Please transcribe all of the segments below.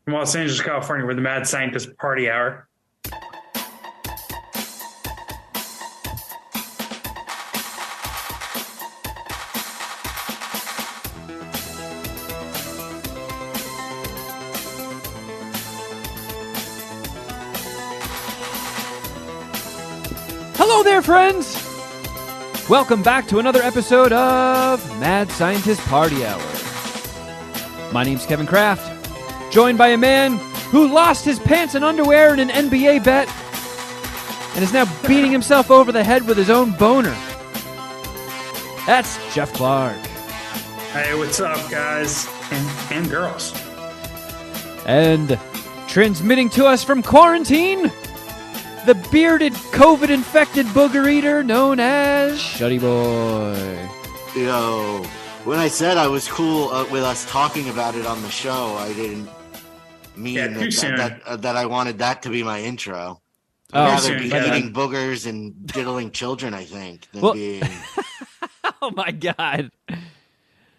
from Los Angeles, California, we're the Mad Scientist Party Hour. Hello there, friends! Welcome back to another episode of Mad Scientist Party Hour. My name's Kevin Kraft, joined by a man who lost his pants and underwear in an NBA bet and is now beating himself over the head with his own boner. That's Jeff Clark. Hey, what's up, guys and girls? And transmitting to us from quarantine, the bearded, COVID-infected booger eater known as Shuddy Boy. Yo, when I said I was cool with us talking about it on the show, I didn't mean that I wanted that to be my intro. I'd rather be eating boogers and diddling children, I think, than being... Oh, my God.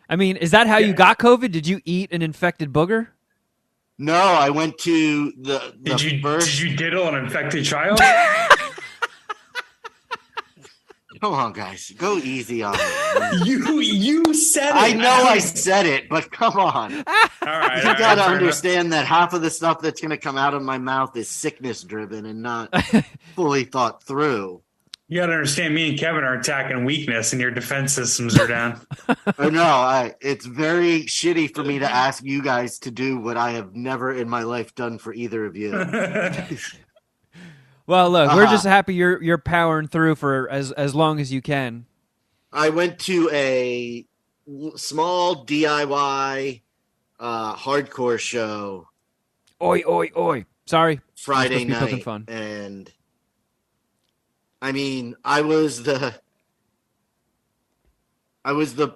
I mean, is that how you got COVID? Did you eat an infected booger? No, I went to the first... Did you diddle an infected child? Come on, guys. Go easy on me. You said it. I know I said it, but come on. All right. You got to understand that half of the stuff that's going to come out of my mouth is sickness-driven and not fully thought through. You got to understand, me and Kevin are attacking weakness, and your defense systems are down. I know. It's very shitty for me to ask you guys to do what I have never in my life done for either of you. Well, look, we're just happy you're powering through for as long as you can. I went to a small DIY hardcore show. Oi, oi, oi! Sorry, Friday night, fun. And I mean, I was the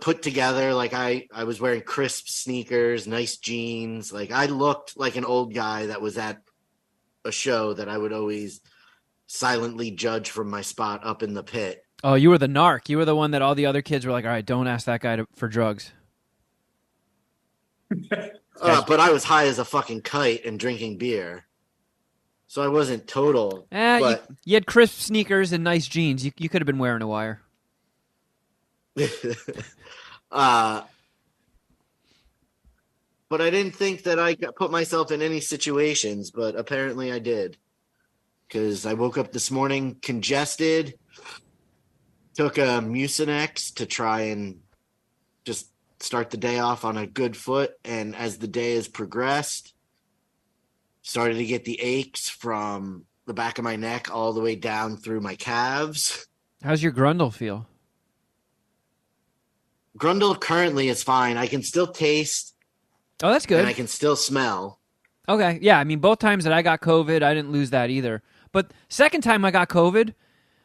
put together, like I was wearing crisp sneakers, nice jeans. Like I looked like an old guy that was at a show that I would always silently judge from my spot up in the pit. Oh, you were the narc. You were the one that all the other kids were like, all right, don't ask that guy for drugs. But I was high as a fucking kite and drinking beer. So I wasn't total. But... you had crisp sneakers and nice jeans. You could have been wearing a wire. But I didn't think that I put myself in any situations, but apparently I did. Because I woke up this morning congested, took a Mucinex to try and just start the day off on a good foot, and as the day has progressed, started to get the aches from the back of my neck all the way down through my calves. How's your grundle feel? Grundle currently is fine. I can still taste. Oh, that's good. And I can still smell. Okay, yeah. I mean, both times that I got COVID, I didn't lose that either. But second time I got COVID,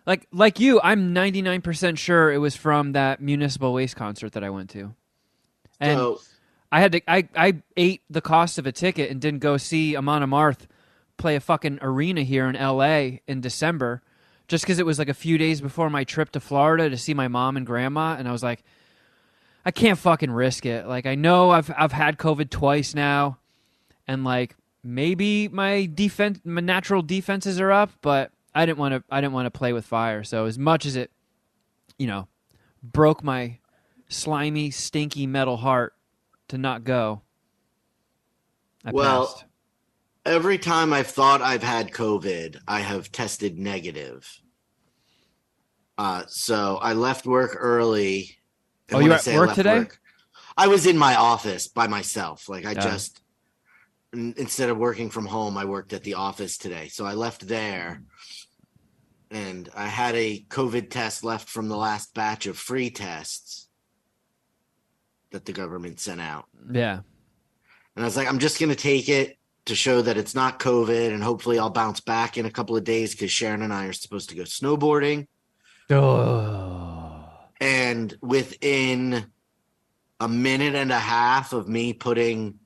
like you, I'm 99% sure it was from that Municipal Waste concert that I went to. And so, I ate the cost of a ticket and didn't go see Amon Amarth play a fucking arena here in L.A. in December just because it was like a few days before my trip to Florida to see my mom and grandma, and I was like, I can't fucking risk it. Like, I know I've had COVID twice now, and like maybe my natural defenses are up, but I didn't want to play with fire. So as much as it, broke my slimy, stinky metal heart to not go, I passed. Every time I've thought I've had COVID, I have tested negative. So I left work early. Oh, you were at work today? I was in my office by myself. Like just, instead of working from home, I worked at the office today. So I left there, and I had a COVID test left from the last batch of free tests that the government sent out. Yeah. And I was like, I'm just going to take it to show that it's not COVID, and hopefully I'll bounce back in a couple of days because Sharon and I are supposed to go snowboarding. Oh. And within a minute and a half of me putting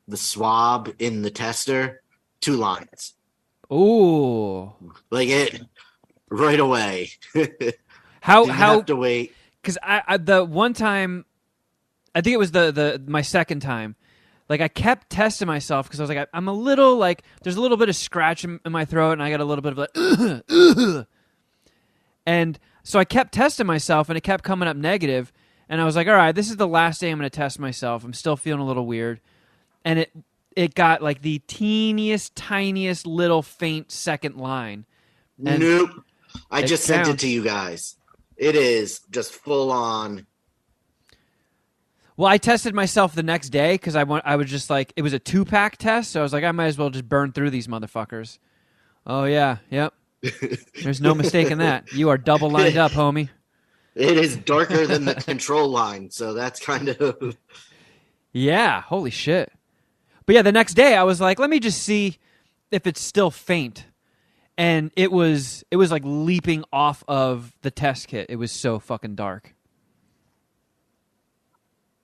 the swab in the tester, 2 lines. Ooh. Like it right away. How have to wait? Because I the one time, I think it was my second time, like I kept testing myself because I was like, I'm a little like, there's a little bit of scratch in my throat, and I got a little bit of like, and so I kept testing myself, and it kept coming up negative, and I was like, all right, this is the last day I'm going to test myself. I'm still feeling a little weird, and it got like the teeniest, tiniest little faint second line. And nope. I just sent it to you guys. It is just full on. Well, I tested myself the next day because I was just like, it was a 2-pack test, so I was like, I might as well just burn through these motherfuckers. Oh yeah, yep. There's no mistaking that. You are double lined up, homie. It is darker than the control line, so that's kind of. Yeah, holy shit. But yeah, the next day I was like, let me just see if it's still faint. And it was like leaping off of the test kit. It was so fucking dark.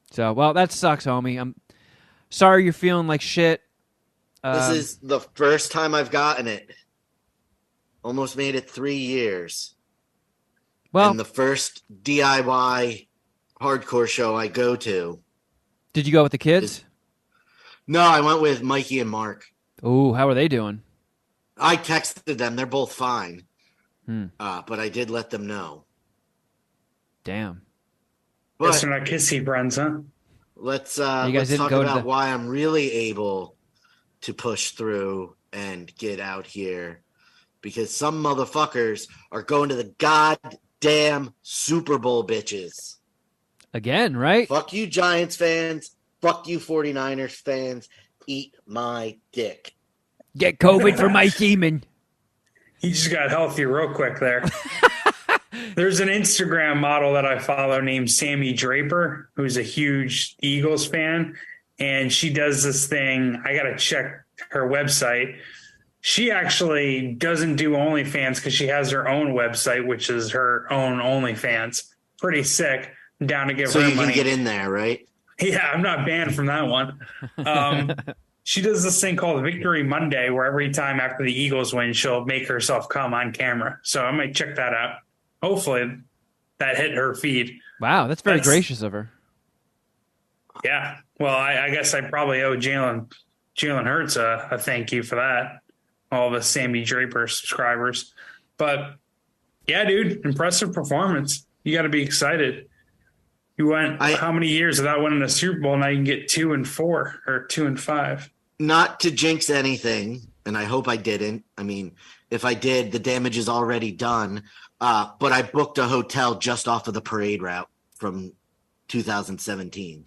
So, well, that sucks, homie. I'm sorry you're feeling like shit. This is the first time I've gotten it. Almost made it 3 years. Well, and the first DIY hardcore show I go to. Did you go with the kids? No, I went with Mikey and Mark. Ooh, how are they doing? I texted them. They're both fine. But I did let them know. Damn. But Guess they're not kissy friends, huh? Let's talk about why I'm really able to push through and get out here. Because some motherfuckers are going to the goddamn Super Bowl, bitches. Again, right? Fuck you, Giants fans. Fuck you, 49ers fans. Eat my dick. Get COVID for Mike Eamon. He just got healthy real quick there. There's an Instagram model that I follow named Sammy Draper, who's a huge Eagles fan. And she does this thing. I got to check her website. She actually doesn't do OnlyFans because she has her own website, which is her own OnlyFans. Pretty sick. I'm down to give her money. So you can get in there, right? Yeah, I'm not banned from that one. She does this thing called Victory Monday, where every time after the Eagles win, she'll make herself come on camera. So I might check that out. Hopefully that hit her feed. Wow, that's very gracious of her. Yeah. Well, I guess I probably owe Jalen Hurts a thank you for that. All the Sammy Draper subscribers. But yeah, dude, impressive performance. You got to be excited. You went how many years without winning a Super Bowl? Now you can get 2-4 or 2-5. Not to jinx anything, and I hope I didn't. I mean, if I did, the damage is already done. But I booked a hotel just off of the parade route from 2017.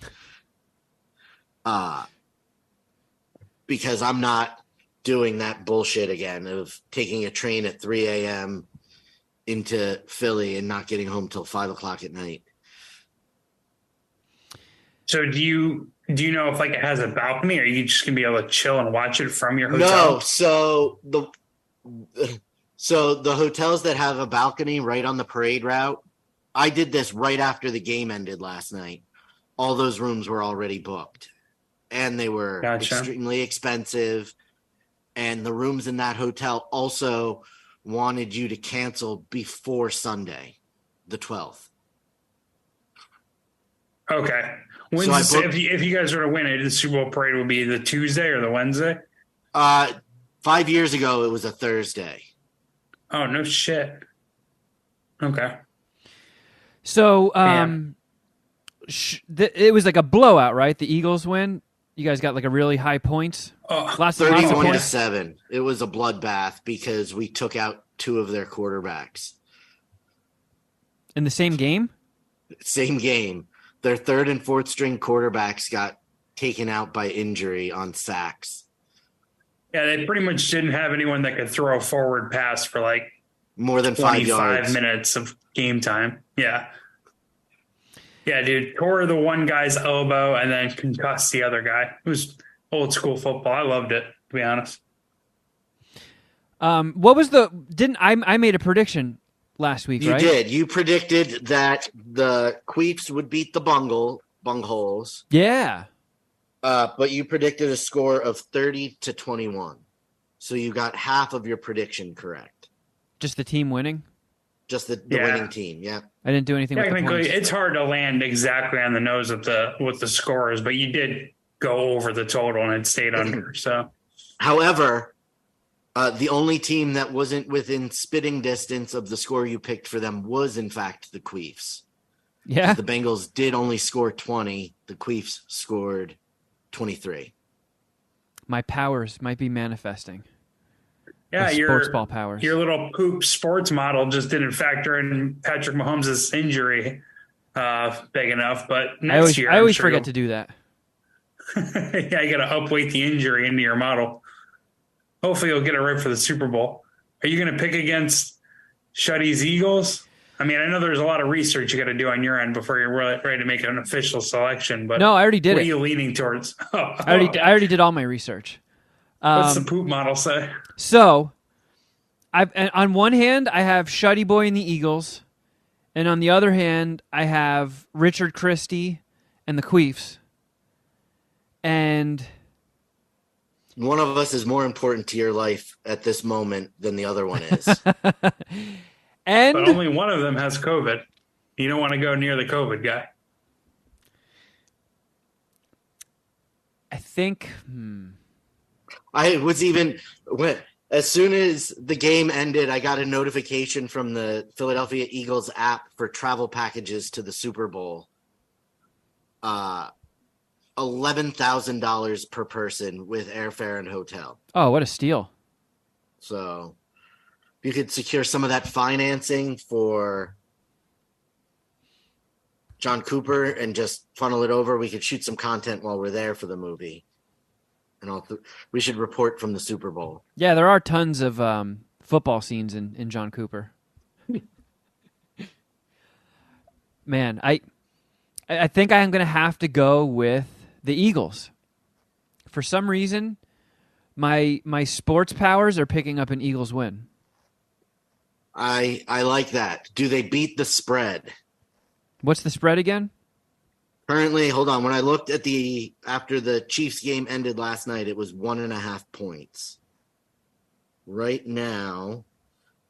Because I'm not doing that bullshit again of taking a train at 3 a.m. into Philly and not getting home till 5 o'clock at night. So do you know if like it has a balcony, or are you just gonna be able to chill and watch it from your hotel? No, so the hotels that have a balcony right on the parade route, I did this right after the game ended last night. All those rooms were already booked, and they were extremely expensive. And the rooms in that hotel also wanted you to cancel before Sunday, the 12th. Okay. If you guys were to win it, the Super Bowl parade would be the Tuesday or the Wednesday? 5 years ago, it was a Thursday. Oh, no shit. Okay. So it was like a blowout, right? The Eagles win. You guys got like a really high points. 31-7. It was a bloodbath because we took out 2 of their quarterbacks. In the same game? Same game. Their 3rd and 4th string quarterbacks got taken out by injury on sacks. Yeah, they pretty much didn't have anyone that could throw a forward pass for like more than 5 yards. 25 minutes of game time. Yeah. Yeah, dude. Tore the one guy's elbow and then concussed the other guy. It was old school football. I loved it, to be honest. What was I made a prediction last week, right? You did. You predicted that the Queefs would beat the Bungholes. Yeah. But you predicted a score of 30-21. So you got half of your prediction correct. Just the team winning? Just the winning team, yeah. I didn't do anything with the points. It's hard to land exactly on the nose with the scores, but you did go over the total and it stayed under. So, However, the only team that wasn't within spitting distance of the score you picked for them was, in fact, the Queefs. Yeah. The Bengals did only score 20. The Queefs scored 23. My powers might be manifesting. yeah, My sports ball powers. Your little poop sports model just didn't factor in Patrick Mahomes' injury big enough. But next year, I always forget to do that. Yeah, you got to upweight the injury into your model. Hopefully, you'll get it right for the Super Bowl. Are you going to pick against Shuddy's Eagles? I mean, I know there's a lot of research you got to do on your end before you're ready to make an official selection. But no, I already did what it. are you leaning towards? I already did all my research. What's the poop model say? So, on one hand, I have Shuddy Boy and the Eagles, and on the other hand, I have Richard Christie and the Queefs. And one of us is more important to your life at this moment than the other one is. And but only one of them has COVID. You don't want to go near the COVID guy. I think I was as soon as the game ended, I got a notification from the Philadelphia Eagles app for travel packages to the Super Bowl. $11,000 per person with airfare and hotel. Oh, what a steal. So you could secure some of that financing for John Cooper and just funnel it over. We could shoot some content while we're there for the movie. And we should report from the Super Bowl. Yeah, there are tons of football scenes in John Cooper. Man, I think I am going to have to go with the Eagles. For some reason, my sports powers are picking up an Eagles win. I like that. Do they beat the spread? What's the spread again? Currently, hold on. When I looked at after the Chiefs game ended last night, it was 1.5 points. Right now,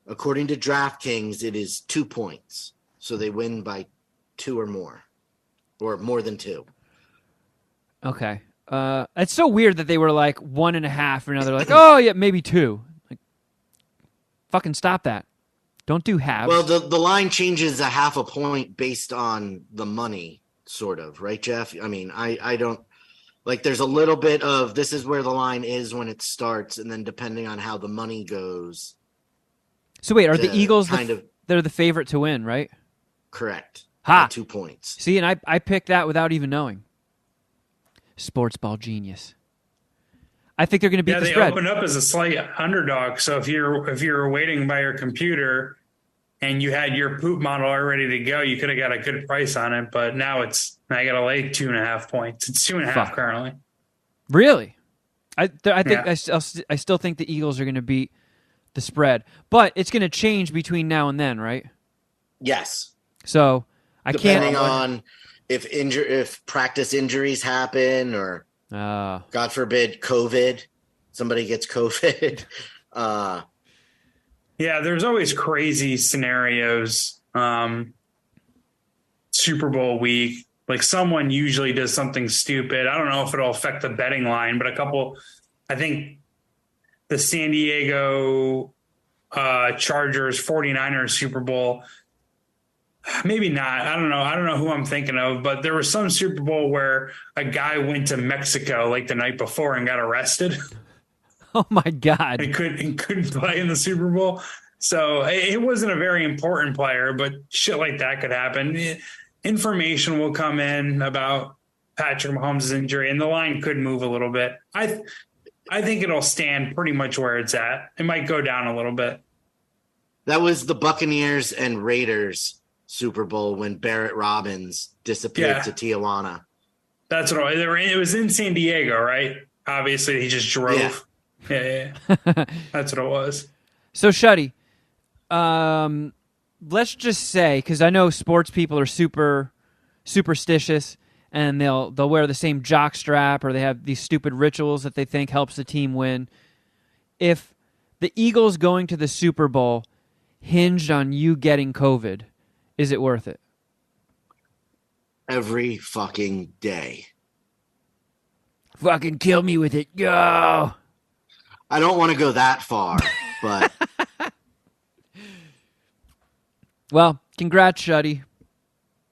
according to DraftKings, it is 2 points. So they win by 2 or more than 2. Okay. It's so weird that they were like 1.5, and now they're like, oh yeah, maybe 2. Like, fucking stop that. Don't do halves. Well, the line changes 0.5 point based on the money, sort of, right, Jeff? I mean, I don't like. There's a little bit of this is where the line is when it starts, and then depending on how the money goes. So wait, are the Eagles they're the favorite to win, right? Correct. Ha! 2 points. See, and I picked that without even knowing. Sports ball genius. I think they're going to beat the spread. Yeah, they opened up as a slight underdog. So if you're waiting by your computer and you had your poop model all ready to go, you could have got a good price on it. But now I got to lay 2.5 points. It's 2.5 currently. Really? I think I still think the Eagles are going to beat the spread, but it's going to change between now and then, right? Yes. So depending on if practice injuries happen or God forbid COVID, somebody gets COVID. Yeah, there's always crazy scenarios. Super Bowl week, like someone usually does something stupid. I don't know if it'll affect the betting line, but I think the San Diego Chargers 49ers Super Bowl. Maybe not. I don't know who I'm thinking of, but there was some Super Bowl where a guy went to Mexico like the night before and got arrested. Oh my God. And couldn't play in the Super Bowl. So it wasn't a very important player, but shit like that could happen. Information will come in about Patrick Mahomes' injury and the line could move a little bit. I think it'll stand pretty much where it's at. It might go down a little bit. That was the Buccaneers and Raiders Super Bowl when Barrett Robbins disappeared to Tijuana. That's what it was in San Diego, right? Obviously, he just drove. Yeah. That's what it was. So, Shuddy, let's just say, because I know sports people are super superstitious, and they'll wear the same jock strap, or they have these stupid rituals that they think helps the team win. If the Eagles going to the Super Bowl hinged on you getting COVID, is it worth it? Every fucking day. Fucking kill me with it. Go. I don't want to go that far, but Well, congrats, Shuddy.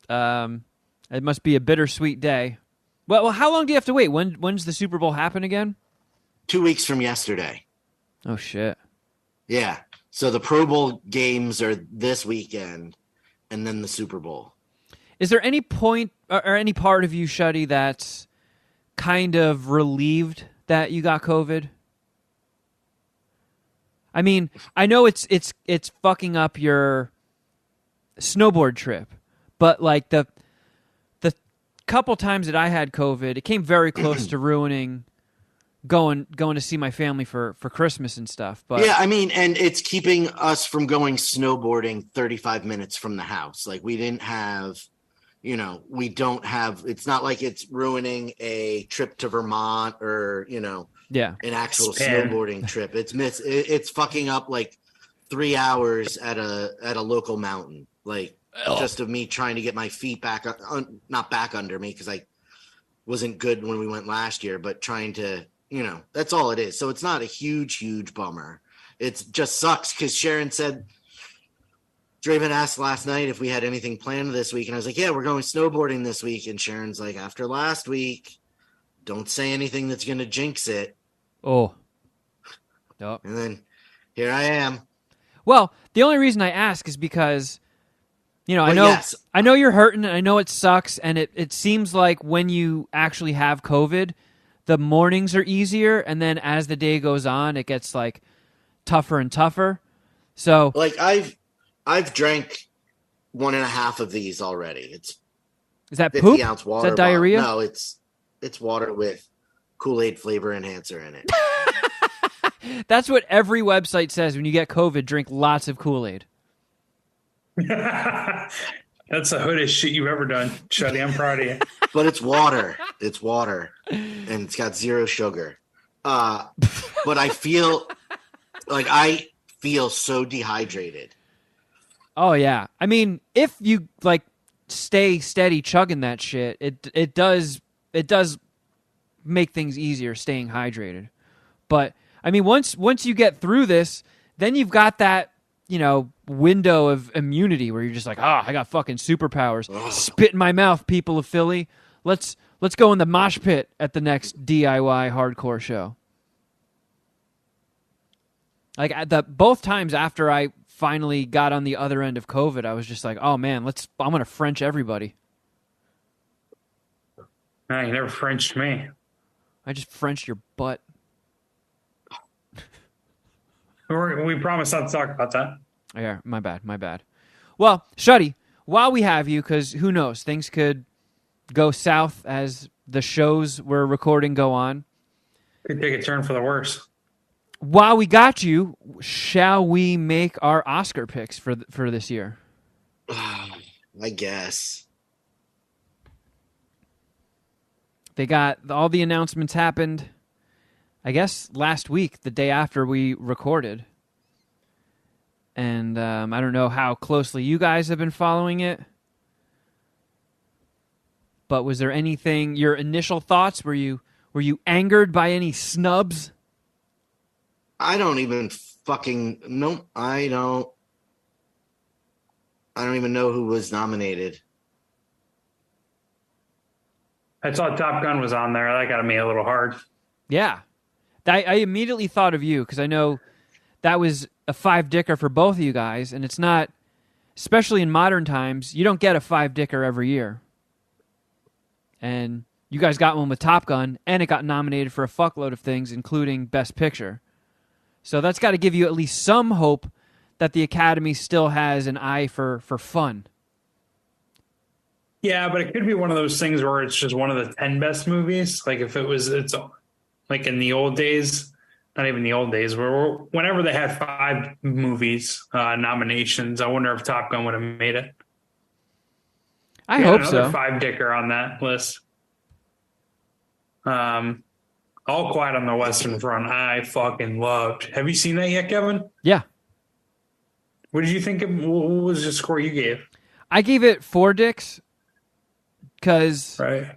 It must be a bittersweet day. Well, how long do you have to wait? When's the Super Bowl happen again? 2 weeks from yesterday. Oh, shit. Yeah. So the Pro Bowl games are this weekend, and then the Super Bowl. Is there any point or any part of you, Shuddy, that's kind of relieved that you got COVID? I mean, I know it's fucking up your snowboard trip, but like the couple times that I had COVID, it came very close to ruining going to see my family for Christmas and stuff. But yeah, I mean, and it's keeping us from going snowboarding 35 minutes from the house. Like we didn't have, we don't have. It's not like it's ruining a trip to Vermont or yeah, an actual Spain. snowboarding trip. It's fucking up like 3 hours at a local mountain. Like just of me trying to get my feet back, not back under me because I wasn't good when we went last year, but trying to, that's all it is. So it's not a huge bummer. It just sucks because Sharon said, Draven asked last night if we had anything planned this week. And I was like, yeah, we're going snowboarding this week. And Sharon's like, after last week, don't say anything that's going to jinx it. Oh. Yep. And then here I am. Well, the only reason I ask is because, I know yes. I know you're hurting, and I know it sucks, and it seems like when you actually have COVID, the mornings are easier, and then as the day goes on, it gets like tougher and tougher. So, like I've drank 1.5 of these already. It's is that 50 poop? ounce water. Is that diarrhea? No, it's water with Kool-Aid flavor enhancer in it. That's what every website says when you get COVID. Drink lots of Kool-Aid. That's the hoodest shit you've ever done, Shuddy. I'm proud of you. But it's water. It's water. And it's got 0 sugar. But I feel so dehydrated. Oh yeah. I mean, if you like stay steady chugging that shit, it does make things easier staying hydrated. But I mean, once you get through this, then you've got that, window of immunity where you're just like, I got fucking superpowers. Ugh. Spit in my mouth, people of Philly. Let's go in the mosh pit at the next DIY hardcore show. Like both times after I finally got on the other end of COVID, I was just like, oh man, I'm gonna French everybody. No, you never Frenched me. I just Frenched your butt. We promised not to talk about that. Yeah, my bad. Well, Shuddy, while we have you, because who knows, things could go south as the shows we're recording go on. Could take a turn for the worse. While we got you, shall we make our Oscar picks for this year? I guess. They got all the announcements happened, I guess, last week, the day after we recorded. And I don't know how closely you guys have been following it. But was there anything, your initial thoughts, were you angered by any snubs? I don't even I don't even know who was nominated. I saw Top Gun was on there. That got me a little hard. Yeah. I immediately thought of you because I know that was a 5-dicker for both of you guys, and it's not, especially in modern times, you don't get a 5-dicker every year. And you guys got one with Top Gun, and it got nominated for a fuckload of things, including Best Picture. So that's got to give you at least some hope that the Academy still has an eye for fun. Yeah, but it could be one of those things where it's just one of the 10 best movies. Like if it's like in the old days, not even the old days, whenever they had 5 movies nominations, I wonder if Top Gun would have made it. I hope so. Another 5-dicker on that list. All Quiet on the Western Front, I fucking loved. Have you seen that yet, Kevin? Yeah. What did you think of, what was the score you gave? I gave it 4 dicks because Right.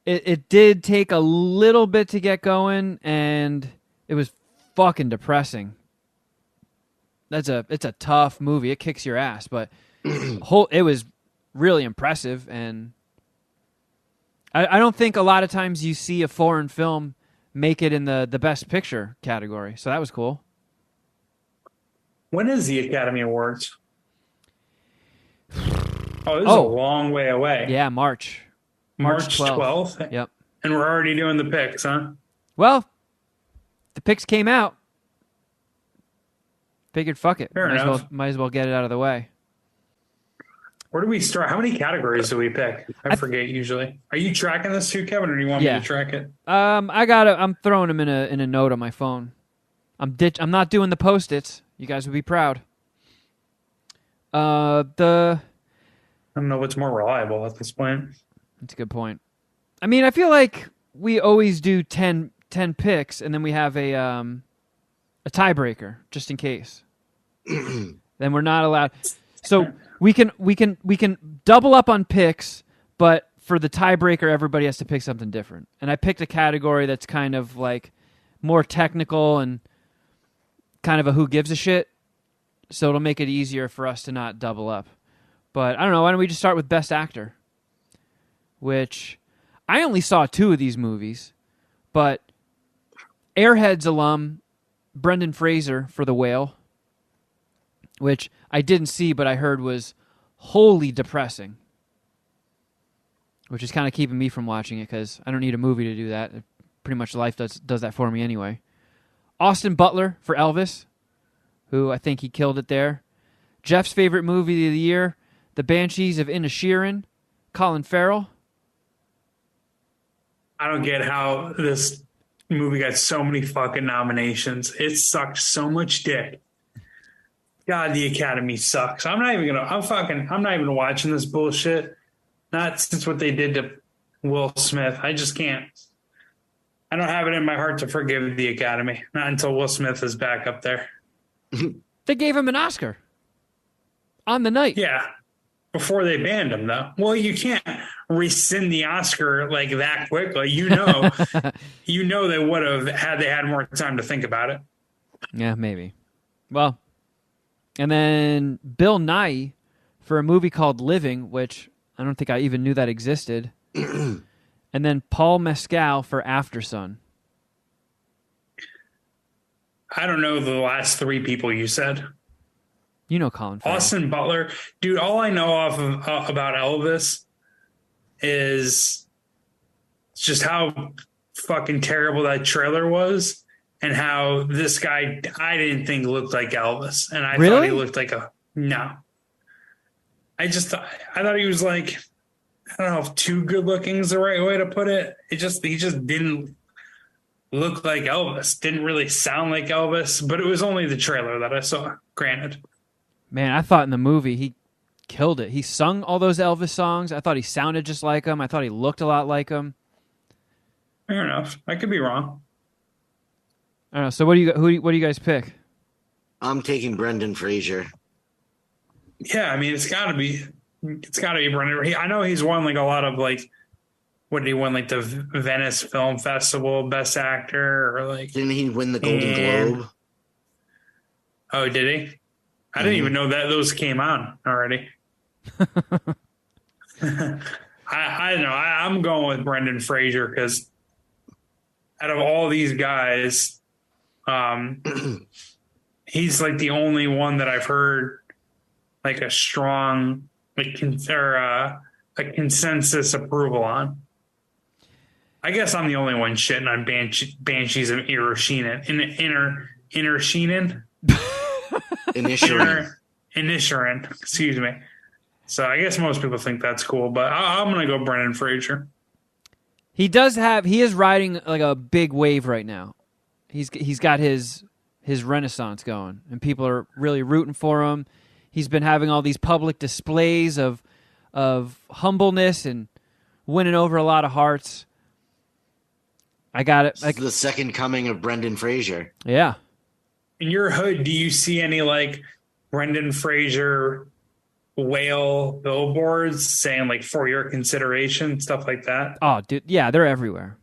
it did take a little bit to get going, and it was fucking depressing. It's a tough movie. It kicks your ass, but it was really impressive, and I don't think a lot of times you see a foreign film make it in the Best Picture category, so that was cool. When is the Academy Awards? Oh, this is a long way away. Yeah, March 12th. Yep. And we're already doing the picks, huh? Well, the picks came out. Figured, fuck it. Fair enough. Might as well get it out of the way. Where do we start? How many categories do we pick? I forget usually. Are you tracking this too, Kevin, or do you want me to track it? I'm throwing them in a note on my phone. I'm not doing the Post-its. You guys would be proud. I don't know what's more reliable at this point. That's a good point. I mean, I feel like we always do 10 picks, and then we have a tiebreaker just in case. Then we're not allowed. So we can double up on picks, but for the tiebreaker, everybody has to pick something different. And I picked a category that's kind of like more technical and kind of a who gives a shit. So it'll make it easier for us to not double up. But I don't know. Why don't we just start with Best Actor? Which I only saw 2 of these movies, but Airheads alum Brendan Fraser for The Whale, which I didn't see, but I heard was wholly depressing, which is kind of keeping me from watching it because I don't need a movie to do that. Pretty much life does that for me anyway. Austin Butler for Elvis, who I think he killed it there. Jeff's favorite movie of the year, The Banshees of Inisherin, Colin Farrell. I don't get how this movie got so many fucking nominations. It sucked so much dick. God, the Academy sucks. I'm not even watching this bullshit. Not since what they did to Will Smith. I just can't. I don't have it in my heart to forgive the Academy. Not until Will Smith is back up there. They gave him an Oscar on the night. Yeah. Before they banned him, though. Well, you can't rescind the Oscar like that quickly. You know they would have had they had more time to think about it. Yeah, maybe. Well, and then Bill Nighy for a movie called Living, which I don't think I even knew that existed. And then Paul Mescal for Aftersun. I don't know the last 3 people you said. You know Colin Farrell. Austin Butler. Dude, all I know about Elvis is just how fucking terrible that trailer was and how this guy I didn't think looked like Elvis. And I thought he looked like no. I thought he was like, I don't know if too good looking is the right way to put it. He just didn't look like Elvis. Didn't really sound like Elvis, but it was only the trailer that I saw, granted. Man, I thought in the movie he killed it. He sung all those Elvis songs. I thought he sounded just like him. I thought he looked a lot like him. Fair enough. I could be wrong. I don't know. So what do you guys pick? I'm taking Brendan Fraser. Yeah, I mean it's gotta be Brendan. I know he's won like a lot of like what did he win, like the Venice Film Festival Best Actor or like didn't he win the Golden Globe? Oh, did he? I didn't even know that those came on already. I don't know. I'm going with Brendan Fraser because out of all these guys, he's like the only one that I've heard like a strong a consensus approval on. I guess I'm the only one shitting on Banshees of Inisherin. Inisherin, excuse me. So I guess most people think that's cool, but I'm going to go Brendan Fraser. He is riding like a big wave right now. He's got his renaissance going, and people are really rooting for him. He's been having all these public displays of humbleness and winning over a lot of hearts. I got it. Like the second coming of Brendan Fraser. Yeah. In your hood, do you see any like Brendan Fraser whale billboards saying like for your consideration, stuff like that? Oh, dude, yeah, they're everywhere.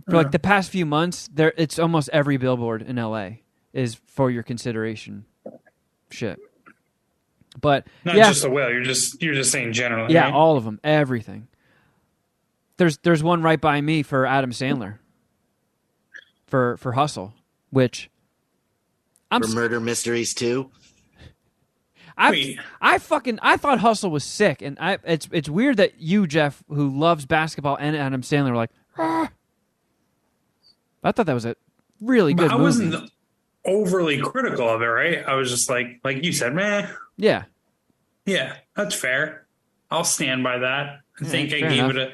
For like the past few months, it's almost every billboard in LA is for your consideration. Shit. But Not just a whale. You're just saying generally. Yeah, right? all of them, everything. There's one right by me for Adam Sandler. For Hustle, which For Murder Mysteries 2. I thought Hustle was sick, and it's weird that you, Jeff, who loves basketball, and Adam Sandler were like, ah. I thought that was a really good movie. I wasn't overly critical of it, right? I was just like you said, meh. Yeah, that's fair. I'll stand by that. I think I fair gave enough. it a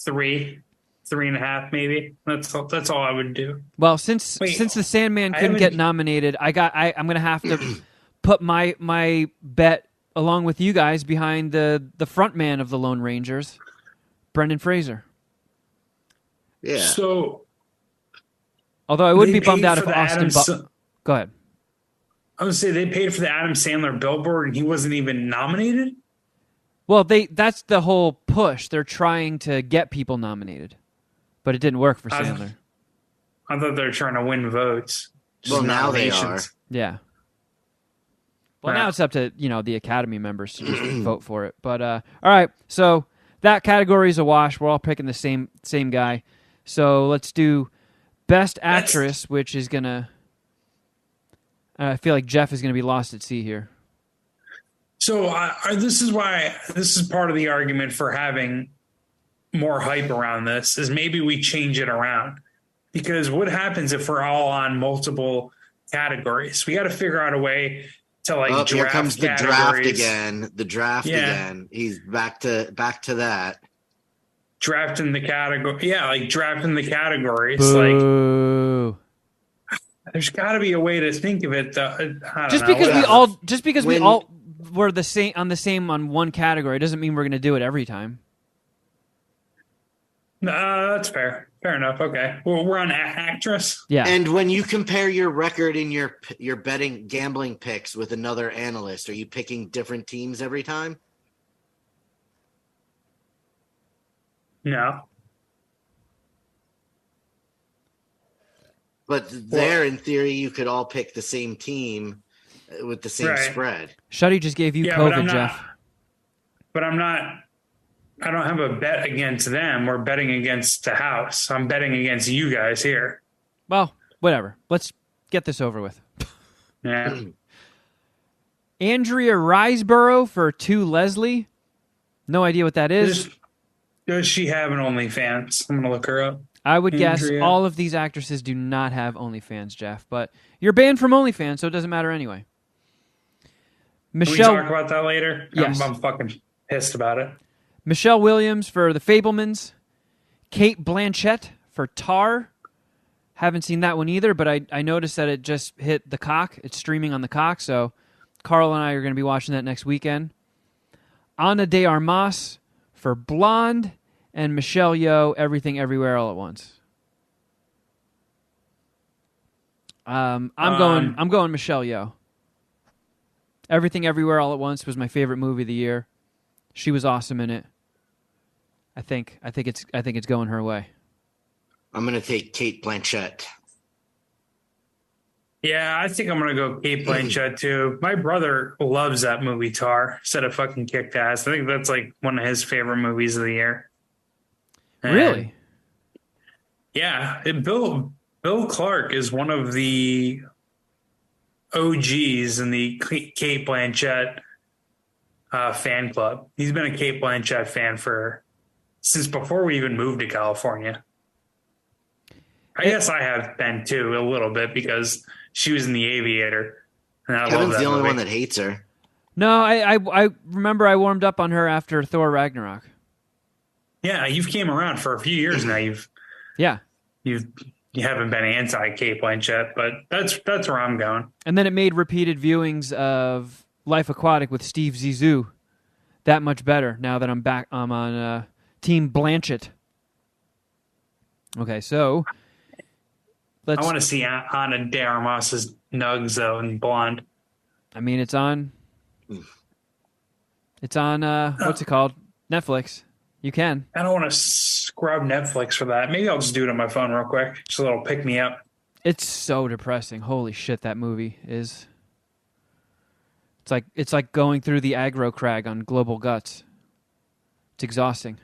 3.5, maybe. That's all I would do. Well, since the Sandman couldn't get nominated, I'm gonna have to put my bet along with you guys behind the front man of the Lone Rangers, Brendan Fraser. Yeah. So, although I would be bummed out if Austin. Go ahead. I would say they paid for the Adam Sandler billboard, and he wasn't even nominated. Well, that's the whole push. They're trying to get people nominated, but it didn't work for Sandler. I thought they were trying to win votes. Well, now they are. Yeah. Well, now it's up to the Academy members to just vote for it. But all right, so that category is a wash. We're all picking the same guy. So let's do Best Actress, which is gonna. I feel like Jeff is gonna be lost at sea here. So this is part of the argument for having more hype around this is maybe we change it around, because what happens if we're all on multiple categories? We got to figure out a way to draft. Here comes the categories. draft again. He's back to that. Drafting the category. Yeah, drafting the categories. Boo. There's got to be a way to think of it. Just because we all were the same on one category doesn't mean we're going to do it every time. That's fair. Fair enough. Okay. Well, we're on actress. Yeah. And when you compare your record in your betting gambling picks with another analyst, are you picking different teams every time? No. But there, in theory, you could all pick the same team with the same spread. Shuddy just gave you COVID, Jeff. But I'm not. I don't have a bet against them. We're betting against the house. I'm betting against you guys here. Well, whatever. Let's get this over with. Yeah. Andrea Riseborough for To Leslie. No idea what that is. Does she have an OnlyFans? I'm going to look her up. I would guess all of these actresses do not have OnlyFans, Jeff. But you're banned from OnlyFans, so it doesn't matter anyway. Michelle, can we talk about that later? Yes. I'm fucking pissed about it. Michelle Williams for The Fabelmans. Kate Blanchett for Tar. Haven't seen that one either, but I noticed that it just hit the Cock. It's streaming on the Cock, so Carl and I are going to be watching that next weekend. Ana de Armas for Blonde, and Michelle Yeoh, Everything Everywhere All at Once. I'm going Michelle Yeoh. Everything Everywhere All at Once was my favorite movie of the year. She was awesome in it. I think it's going her way. I'm going to take Kate Blanchett. Yeah, I think I'm going to go Kate Blanchett too. My brother loves that movie Tar. Said it fucking kicked ass. I think that's one of his favorite movies of the year. And really? Yeah. Bill Clark is one of the OGs in the Kate Blanchett fan club. He's been a Kate Blanchett fan since before we even moved to California. I guess I have been too, a little bit, because she was in The Aviator. And I love that the only movie. one that hates her. No, I remember I warmed up on her after Thor Ragnarok. Yeah, you've came around for a few years now. You haven't been anti Kate Blanchett, but that's where I'm going. And then it made repeated viewings of Life Aquatic with Steve Zissou that much better now that I'm on Team Blanchett. Okay, so I want to see Ana de Armas's nugs though in Blonde. I mean, it's on It's on what's it called? Netflix. You can. I don't want to scrub Netflix for that. Maybe I'll just do it on my phone real quick. Just a little pick me up. It's so depressing. Holy shit, that movie is. It's like going through the aggro crag on Global Guts. It's exhausting.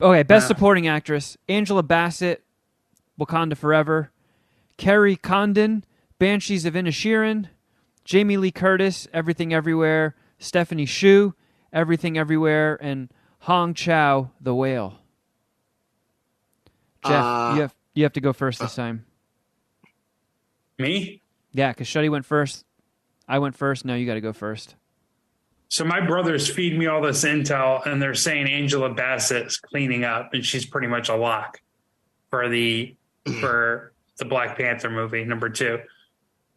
Okay, Best Supporting Actress: Angela Bassett, Wakanda Forever; Kerry Condon, Banshees of Inisherin; Jamie Lee Curtis, Everything Everywhere; Stephanie Hsu, Everything Everywhere; and Hong Chow, The Whale. Jeff, you have to go first this time. Me? Yeah, because Shuddy went first. I went first. Now you got to go first. So my brothers feed me all this intel, and they're saying Angela Bassett's cleaning up, and she's pretty much a lock for the Black Panther movie #2,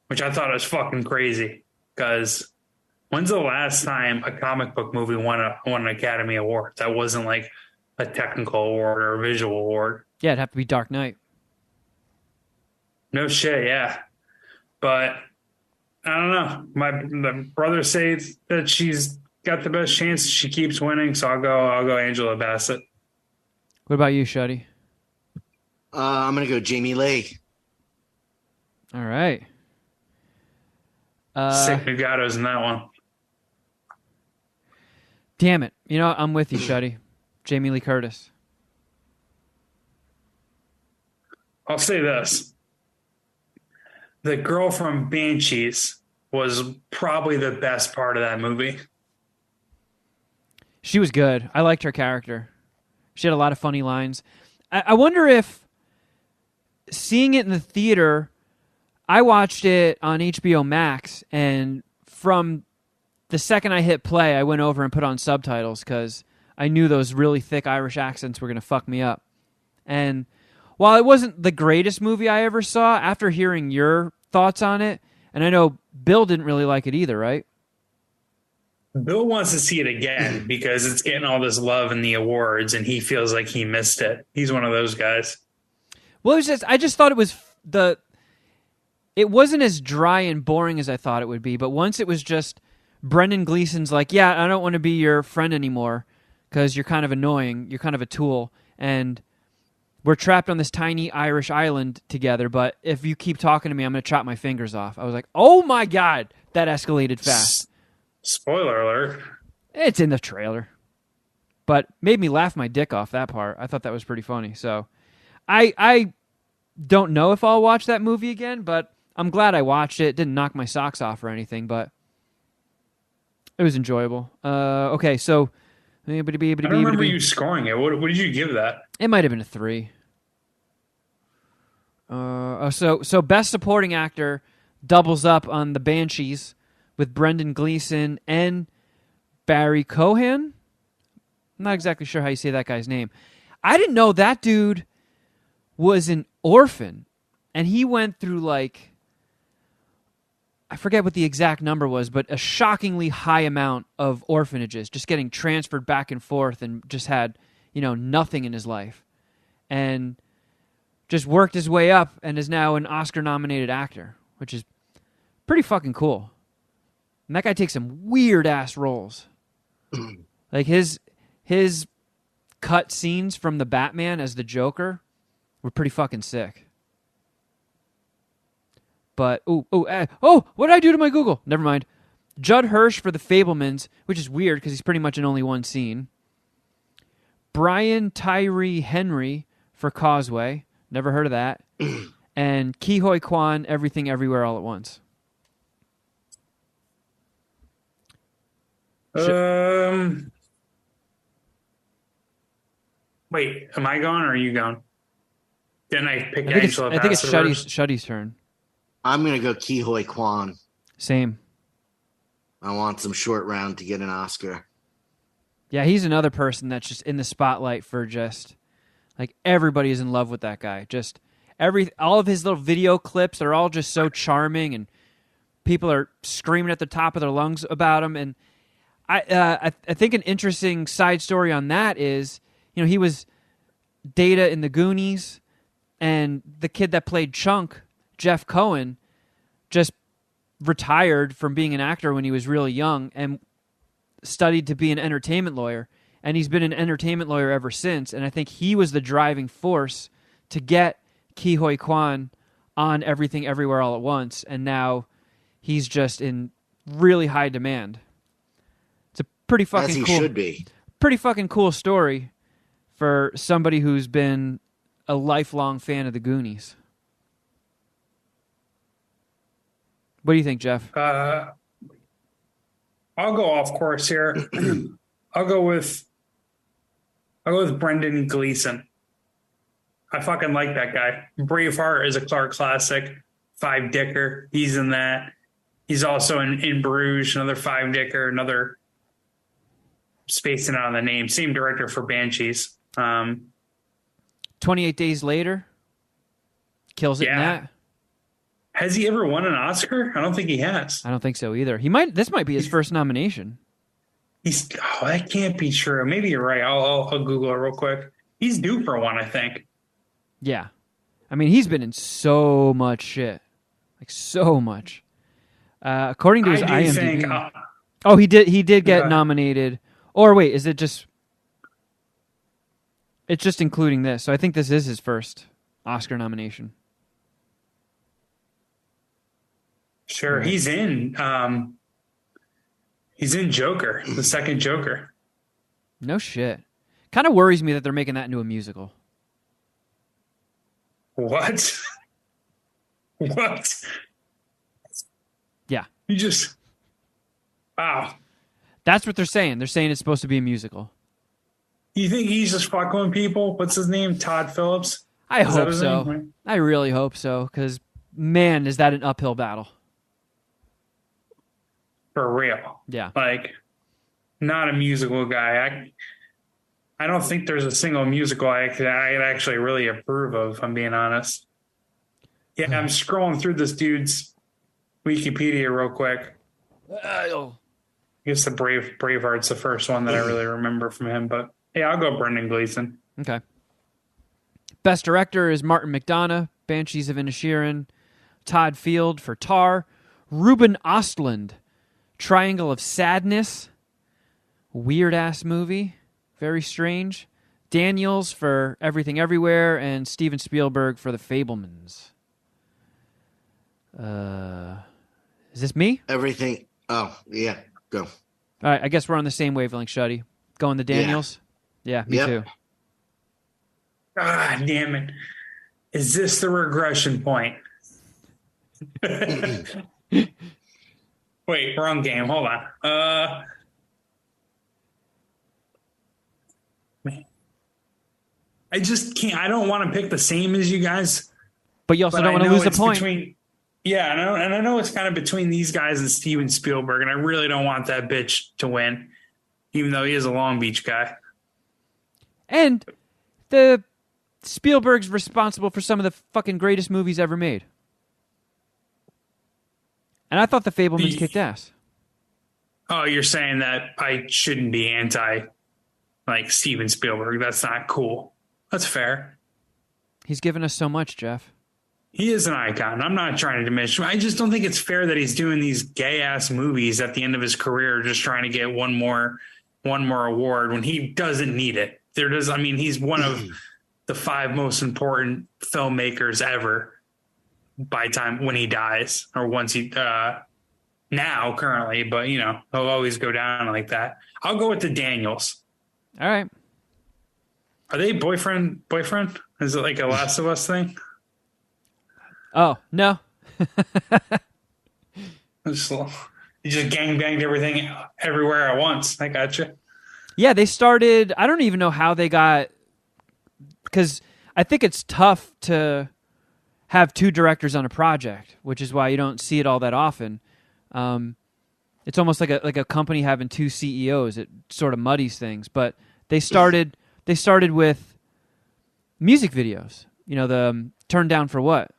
which I thought was fucking crazy. Because when's the last time a comic book movie won an Academy Award? That wasn't like a technical award or a visual award. Yeah, it'd have to be Dark Knight. No shit, yeah. But I don't know. My brothers say that she's got the best chance. She keeps winning, so I'll go Angela Bassett. What about you, Shuddy? I'm gonna go Jamie Lee. All right. Sick Nugatos in that one. Damn it. You know what? I'm with you, Shuddy. Jamie Lee Curtis. I'll say this. The girl from Banshees was probably the best part of that movie. She was good. I liked her character. She had a lot of funny lines. I wonder if seeing it in the theater, I watched it on HBO Max, and from the second I hit play, I went over and put on subtitles because I knew those really thick Irish accents were going to fuck me up. And while it wasn't the greatest movie I ever saw, after hearing your thoughts on it, and I know Bill didn't really like it either, right? Bill wants to see it again because it's getting all this love in the awards, and he feels like he missed it. He's one of those guys. Well, I just thought it wasn't as dry and boring as I thought it would be, but once it was just Brendan Gleeson's like, yeah, I don't want to be your friend anymore because you're kind of annoying, you're kind of a tool, and we're trapped on this tiny Irish island together, but if you keep talking to me, I'm going to chop my fingers off. I was like, oh my God, that escalated fast. Spoiler alert. It's in the trailer. But made me laugh my dick off, that part. I thought that was pretty funny. So I don't know if I'll watch that movie again, but I'm glad I watched it. It didn't knock my socks off or anything, but it was enjoyable. Okay, so I don't remember you scoring it. What did you give that? It might have been a 3. So Best Supporting Actor doubles up on the Banshees with Brendan Gleeson and Barry Cohen. I'm not exactly sure how you say that guy's name. I didn't know that dude was an orphan, and he went through like, I forget what the exact number was, but a shockingly high amount of orphanages, just getting transferred back and forth, and just had, nothing in his life. And just worked his way up and is now an Oscar-nominated actor, which is pretty fucking cool. And that guy takes some weird-ass roles. Like his cut scenes from the Batman as the Joker were pretty fucking sick. But, what did I do to my Google? Never mind. Judd Hirsch for The Fabelmans, which is weird because he's pretty much in only one scene. Brian Tyree Henry for Causeway. Never heard of that. And Ke Huy Quan, Everything Everywhere All at Once. Wait, am I going or are you going? Didn't I pick Angela Bassett? I think it's Shuddy's turn. I'm going to go Ke Huy Quan. Same. I want some short round to get an Oscar. Yeah, he's another person that's just in the spotlight for just, like, everybody is in love with that guy. Just all of his little video clips are all just so charming, and people are screaming at the top of their lungs about him. And I think an interesting side story on that is, he was Data in the Goonies, and the kid that played Chunk, Jeff Cohen, just retired from being an actor when he was really young and studied to be an entertainment lawyer, and he's been an entertainment lawyer ever since. And I think he was the driving force to get Ke Huy Quan on Everything Everywhere All at Once, and now he's just in really high demand. It's a pretty fucking As he cool, should be. pretty fucking cool story for somebody who's been a lifelong fan of the Goonies. What do you think, Jeff? I'll go off course here. I'll go with Brendan Gleeson. I fucking like that guy. Braveheart is a Clark classic. Five Dicker, he's in that. He's also in Bruges, another Five Dicker, another spacing out on the name. Same director for Banshees. 28 Days Later kills it in that. Has he ever won an Oscar? I don't think he has. I don't think so either. This might be his first nomination. That can't be true. Maybe you're right. I'll Google it real quick. He's due for one, I think. Yeah. I mean, he's been in so much shit. Like, so much. According to his IMDb. He did get nominated. Or wait, is it just... It's just including this. So I think this is his first Oscar nomination. Sure. Right. He's in Joker, the second Joker. No shit. Kind of worries me that they're making that into a musical. What? What? Yeah. You just... Wow. That's what they're saying. They're saying it's supposed to be a musical. You think he's just fucking with people? What's his name? Todd Phillips? I hope so. I really hope so, because, man, is that an uphill battle. For real. Yeah. Like, not a musical guy. I don't think there's a single musical I'd actually really approve of, if I'm being honest. Yeah, I'm scrolling through this dude's Wikipedia real quick. I guess the Braveheart's the first one that I really remember from him, but yeah, I'll go Brendan Gleeson. Okay. Best director is Martin McDonagh, Banshees of Inisherin. Todd Field for Tar. Ruben Östlund, Triangle of Sadness. Weird-ass movie. Very strange. Daniels for Everything Everywhere, and Steven Spielberg for The Fabelmans. Is this me? Everything. Oh, yeah. Go. All right, I guess we're on the same wavelength, Shuddy. Going the Daniels? Yeah, me too. Ah, damn it. Is this the regression point? Wait, wrong game. Hold on. I just can't. I don't want to pick the same as you guys. But you also don't want to lose a point. And I know it's kind of between these guys and Steven Spielberg, and I really don't want that bitch to win, even though he is a Long Beach guy. And the Spielberg's responsible for some of the fucking greatest movies ever made. And I thought The Fabelmans kicked ass. Oh, you're saying that I shouldn't be anti, like, Steven Spielberg. That's not cool. That's fair. He's given us so much, Jeff. He is an icon. I'm not trying to diminish him. I just don't think it's fair that he's doing these gay-ass movies at the end of his career just trying to get one more award when he doesn't need it. He's one of the 5 most important filmmakers ever by time when he dies, or once he now currently, but he'll always go down like that. I'll go with the Daniels. All right. Are they boyfriend? Is it like a Last of Us thing? Oh, no. You just gangbanged everything everywhere at once. I gotcha. Yeah, they started, I don't even know how they got, because I think it's tough to have 2 directors on a project, which is why you don't see it all that often. It's almost like a company having 2 CEOs. It sort of muddies things. But they started with music videos. The Turn Down for What?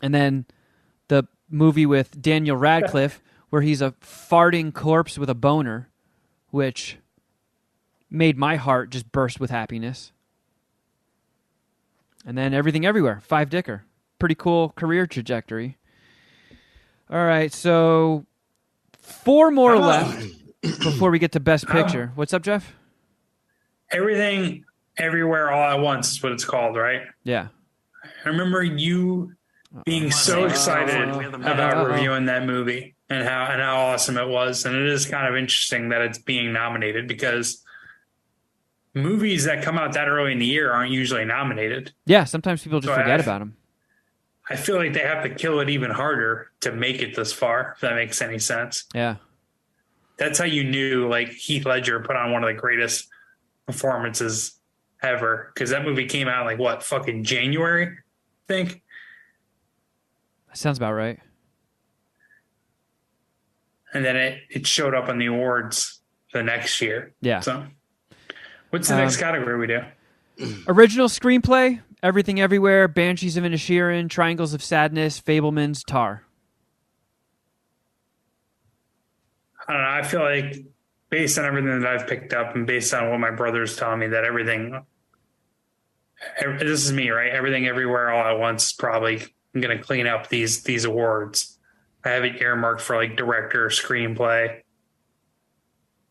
And then the movie with Daniel Radcliffe where he's a farting corpse with a boner, which made my heart just burst with happiness. And then Everything Everywhere, Five Dicker. Pretty cool career trajectory. All right, so 4 more left. before we get to Best Picture. What's up, Jeff? Everything, Everywhere, All at Once is what it's called, right? Yeah. I remember you being so excited about reviewing that movie and how awesome it was. And it is kind of interesting that it's being nominated because movies that come out that early in the year aren't usually nominated. Yeah, sometimes people just forget about them. I feel like they have to kill it even harder to make it this far, if that makes any sense. Yeah. That's how you knew like Heath Ledger put on one of the greatest performances ever. Because that movie came out like what, fucking January, I think. That sounds about right. And then it showed up on the awards the next year. Yeah. So what's the next category we do? Original screenplay, Everything Everywhere, Banshees of Inisherin, Triangles of Sadness, Fabelmans, Tar. I don't know. I feel like based on everything that I've picked up and based on what my brother's telling me that this is me, right? Everything Everywhere All at Once is probably going to clean up these awards. I have it earmarked for like director, screenplay.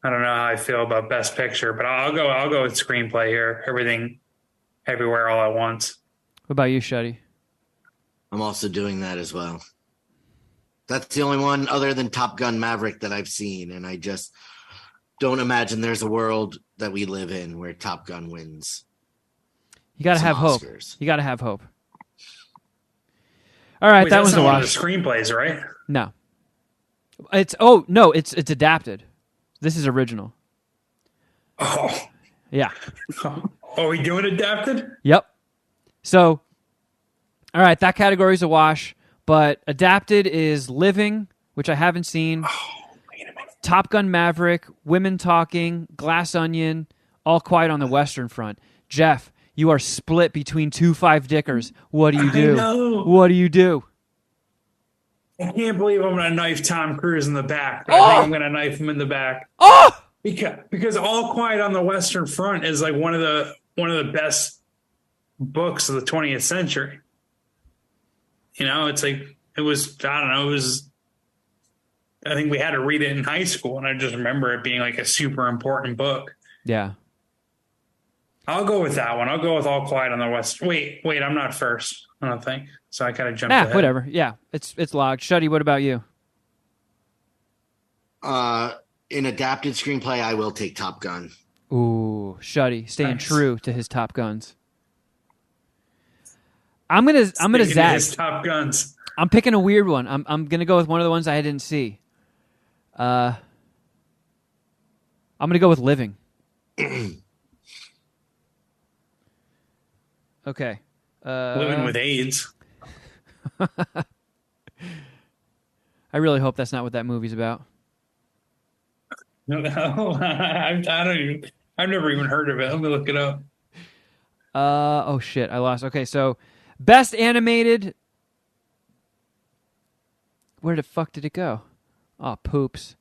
I don't know how I feel about Best Picture, but I'll go with screenplay here. Everything Everywhere All at Once. What about you, Shuddy? I'm also doing that as well. That's the only one other than Top Gun Maverick that I've seen, and I just don't imagine there's a world that we live in where Top Gun wins. You got to have Oscars. hope. You got to have hope. All right, that was a one wash. of the screenplays, right? No. It's adapted. This is original. Oh. Yeah. Are we doing adapted? Yep. So, all right, that category is a wash, but adapted is Living, which I haven't seen. Oh, wait a minute. Top Gun Maverick, Women Talking, Glass Onion, All Quiet on the Western Front. Jeff, you are split between two five-dickers. What do you do? I know. What do you do? I can't believe I'm going to knife Tom Cruise in the back. But I think I'm going to knife him in the back. Oh! Because All Quiet on the Western Front is like one of the best books of the 20th century. You know, it's like I think we had to read it in high school, and I just remember it being like a super important book. Yeah. I'll go with that one. I'll go with All Quiet on the West. Wait, I'm not first, I don't think. So I kind of jumped ahead. Whatever. Yeah, it's logged. Shuddy, what about you? In adapted screenplay, I will take Top Gun. Ooh, Shuddy, staying Nice. true to his Top Guns. I'm gonna zag. His Top Guns. I'm picking a weird one. I'm gonna go with one of the ones I didn't see. I'm gonna go with Living. Okay. Living with AIDS. I really hope that's not what that movie's about. No, I don't even. I've never even heard of it. Let me look it up. Oh shit, I lost. Okay, so best animated. Where the fuck did it go? Oh, poops.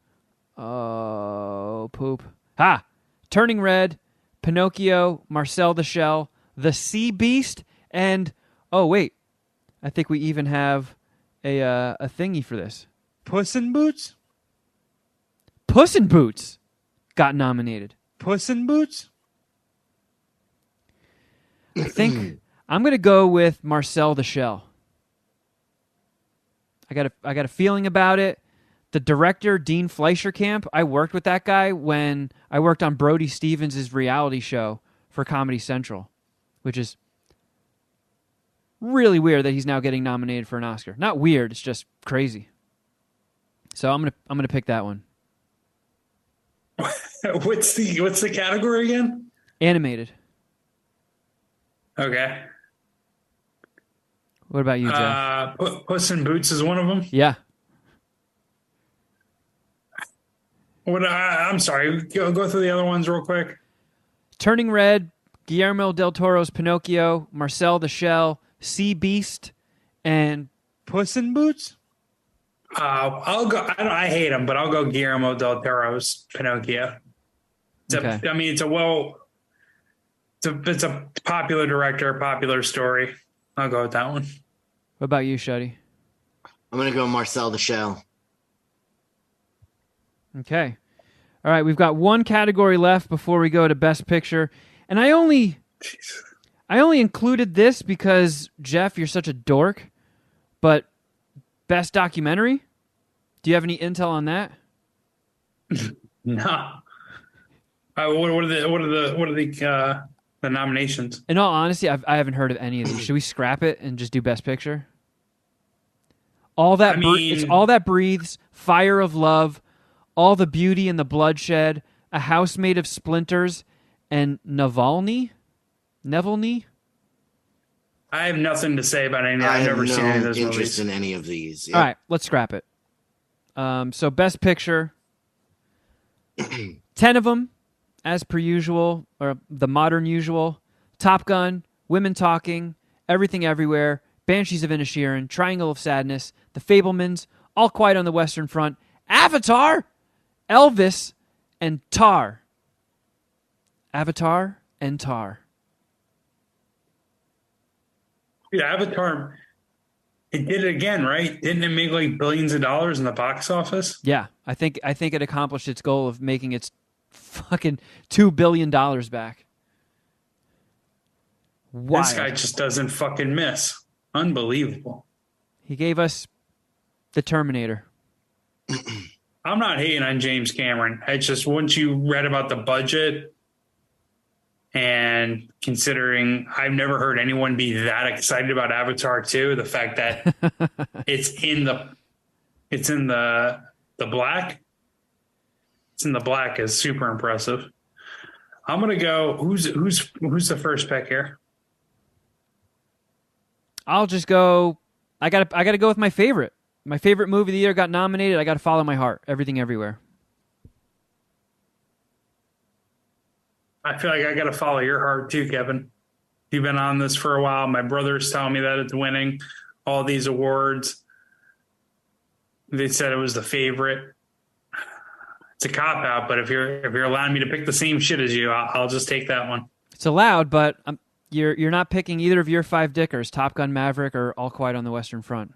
Oh, poop. Ha! Turning Red, Pinocchio, Marcel the Shell, The Sea Beast, and oh wait, I think we even have a thingy for this. Puss in Boots? Puss in Boots got nominated. Puss in Boots? I think I'm gonna go with Marcel the Shell. I got a feeling about it. The director, Dean Fleischerkamp, I worked with that guy when I worked on Brody Stevens' reality show for Comedy Central, which is really weird that he's now getting nominated for an Oscar. Not weird, it's just crazy. So I'm gonna pick that one. What's the category again? Animated. Okay. What about you, Jeff? Puss in Boots is one of them. Yeah. I'm sorry. Go through the other ones real quick. Turning Red, Guillermo del Toro's Pinocchio, Marcel the Shell, Sea Beast, and Puss in Boots? I'll go. I hate him, but I'll go Guillermo del Toro's Pinocchio. Okay. It's a popular director, popular story. I'll go with that one. what about you, Shuddy? I'm going to go Marcel the Shell. Okay. All right, we've got one category left before we go to Best Picture. And I only included this because, Jeff, you're such a dork. But Best Documentary? Do you have any intel on that? No. What are the nominations? In all honesty, I haven't heard of any of these. Should we scrap it and just do Best Picture? It's All That Breathes, Fire of Love, All the Beauty and the Bloodshed, A House Made of Splinters, and Navalny? I have nothing to say about any of that. I've never seen any of those movies. Interest in any of these. Yep. All right, let's scrap it. So Best Picture, 10 of them, as per usual, or the modern usual. Top Gun, Women Talking, Everything Everywhere, Banshees of Inisherin, Triangle of Sadness, The Fabelmans, All Quiet on the Western Front, Avatar, Elvis, and Tar. Avatar and Tar. Yeah, Avatar, it did it again, right? Didn't it make like billions of dollars in the box office? Yeah, I think it accomplished its goal of making its fucking $2 billion back. Wild. This guy just doesn't fucking miss. Unbelievable. He gave us The Terminator. I'm not hating on James Cameron. It's just once you read about the budget and considering I've never heard anyone be that excited about Avatar 2, the fact that it's in the black. It's in the black is super impressive. I'm gonna go. Who's the first pick here? I'll just go. I gotta go with my favorite. My favorite movie of the year got nominated. I gotta follow my heart. Everything Everywhere. I feel like I gotta follow your heart too, Kevin. You've been on this for a while. My brother's telling me that it's winning all these awards. They said it was the favorite. It's a cop out, but if you're allowing me to pick the same shit as you, I'll just take that one. It's allowed, but you're not picking either of your five dickers, Top Gun Maverick or All Quiet on the Western Front.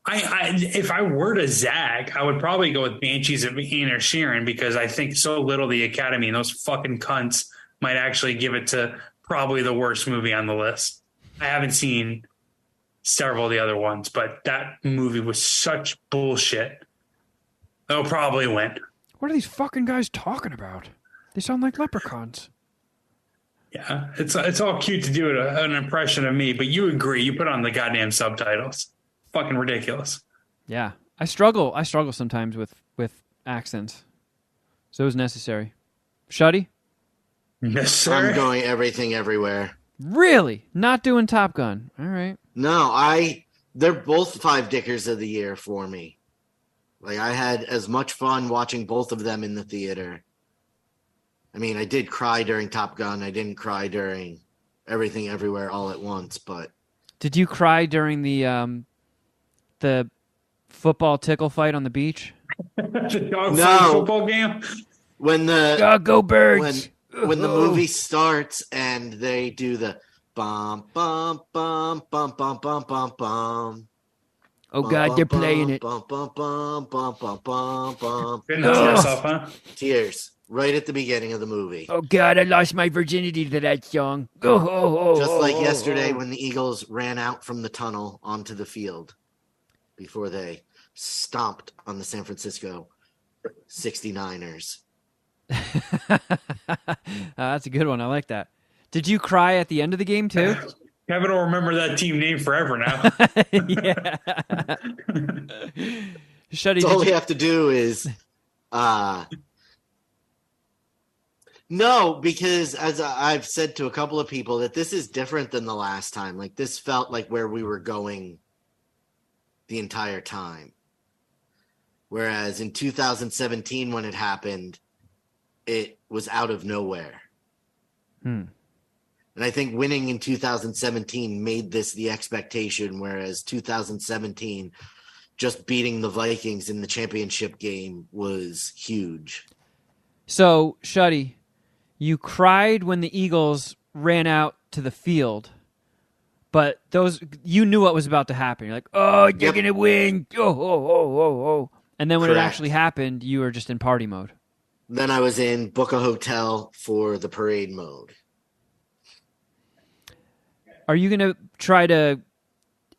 If I were to zag, I would probably go with Banshees of Inisherin because I think so little the Academy and those fucking cunts might actually give it to probably the worst movie on the list. I haven't seen several of the other ones, but that movie was such bullshit. They'll probably win. What are these fucking guys talking about? They sound like leprechauns. Yeah, it's all cute to do an impression of me, but you agree. You put on the goddamn subtitles. Fucking ridiculous. Yeah. I struggle sometimes with accents. So it was necessary. Shuddy? Necessary? I'm going Everything Everywhere. Really? Not doing Top Gun. All right. No, they're both five dickers of the year for me. Like, I had as much fun watching both of them in the theater. I mean, I did cry during Top Gun. I didn't cry during Everything Everywhere all at once, but... Did you cry during the football tickle fight on the beach? The dog fight football game? When the... Go Birds! When the movie starts and they do the bum, bum, bum, bum, bum, bum, bum, bum. Oh, God, they're playing it. Bum, bum, bum, bum, bum, bum, bum. Yourself, huh? Tears. Right at the beginning of the movie. Oh, God, I lost my virginity to that song. Just like yesterday when the Eagles ran out from the tunnel onto the field before they stomped on the San Francisco 69ers. That's a good one. I like that. Did you cry at the end of the game, too? Kevin will remember that team name forever now. Yeah. Shuddy, all we have to do is no, because as I've said to a couple of people that this is different than the last time. Like, this felt like where we were going the entire time. Whereas in 2017 when it happened, it was out of nowhere. And I think winning in 2017 made this the expectation, whereas 2017, just beating the Vikings in the championship game was huge. So, Shuddy, you cried when the Eagles ran out to the field, but you knew what was about to happen. You're like, oh, you're going to win. Oh. And then when it actually happened, you were just in party mode. Then I was in book a hotel for the parade mode. Are you going to try to...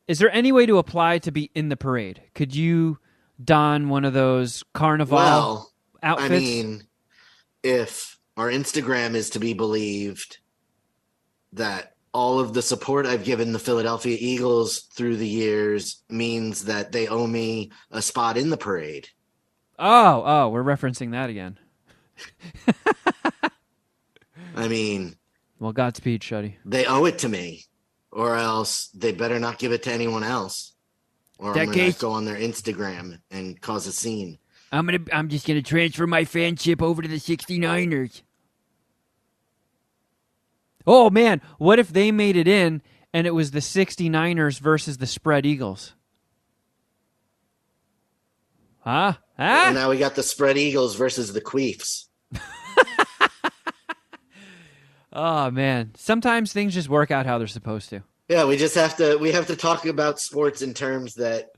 Is there any way to apply to be in the parade? Could you don one of those carnival outfits? I mean, if our Instagram is to be believed, that all of the support I've given the Philadelphia Eagles through the years means that they owe me a spot in the parade. Oh, we're referencing that again. I mean... Well, Godspeed, Shuddy. They owe it to me, or else they better not give it to anyone else. Or I'm going to go on their Instagram and cause a scene. I'm just gonna transfer my fanship over to the 69ers. Oh man, what if they made it in and it was the 69ers versus the spread Eagles? Huh? And now we got the spread Eagles versus the Queefs. Oh man, sometimes things just work out how they're supposed to. Yeah, we have to talk about sports in terms that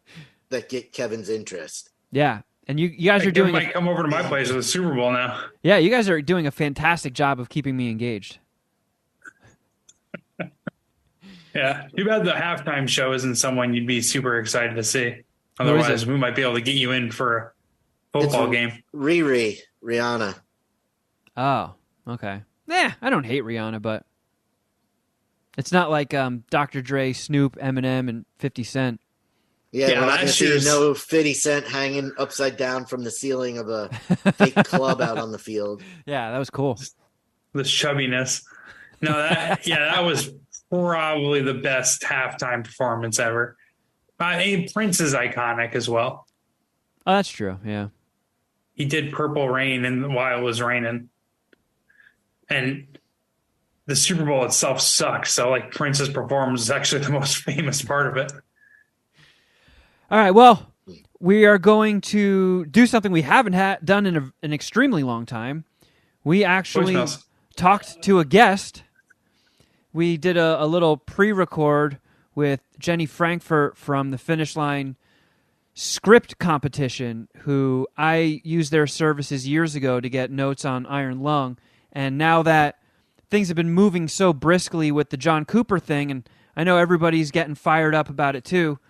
get Kevin's interest. Yeah. And you guys are doing... might come over to my place for the Super Bowl now. Yeah, you guys are doing a fantastic job of keeping me engaged. Yeah, too bad the halftime show isn't someone you'd be super excited to see. Otherwise, we might be able to get you in for a football game. Rihanna. Oh, okay. I don't hate Rihanna, but it's not like Dr. Dre, Snoop, Eminem, and 50 Cent. Yeah, we're not going to see no 50 Cent hanging upside down from the ceiling of a fake club out on the field. Yeah, that was cool. The chubbiness. No, that was probably the best halftime performance ever. Prince is iconic as well. Oh, that's true, yeah. He did Purple Rain while it was raining. And the Super Bowl itself sucks, so like Prince's performance is actually the most famous part of it. All right, well, we are going to do something we haven't done in an extremely long time. We actually talked to a guest. We did a little pre-record with Jenny Frankfurst from the Finish Line script competition, who I used their services years ago to get notes on Iron Lung. And now that things have been moving so briskly with the John Cooper thing, and I know everybody's getting fired up about it too,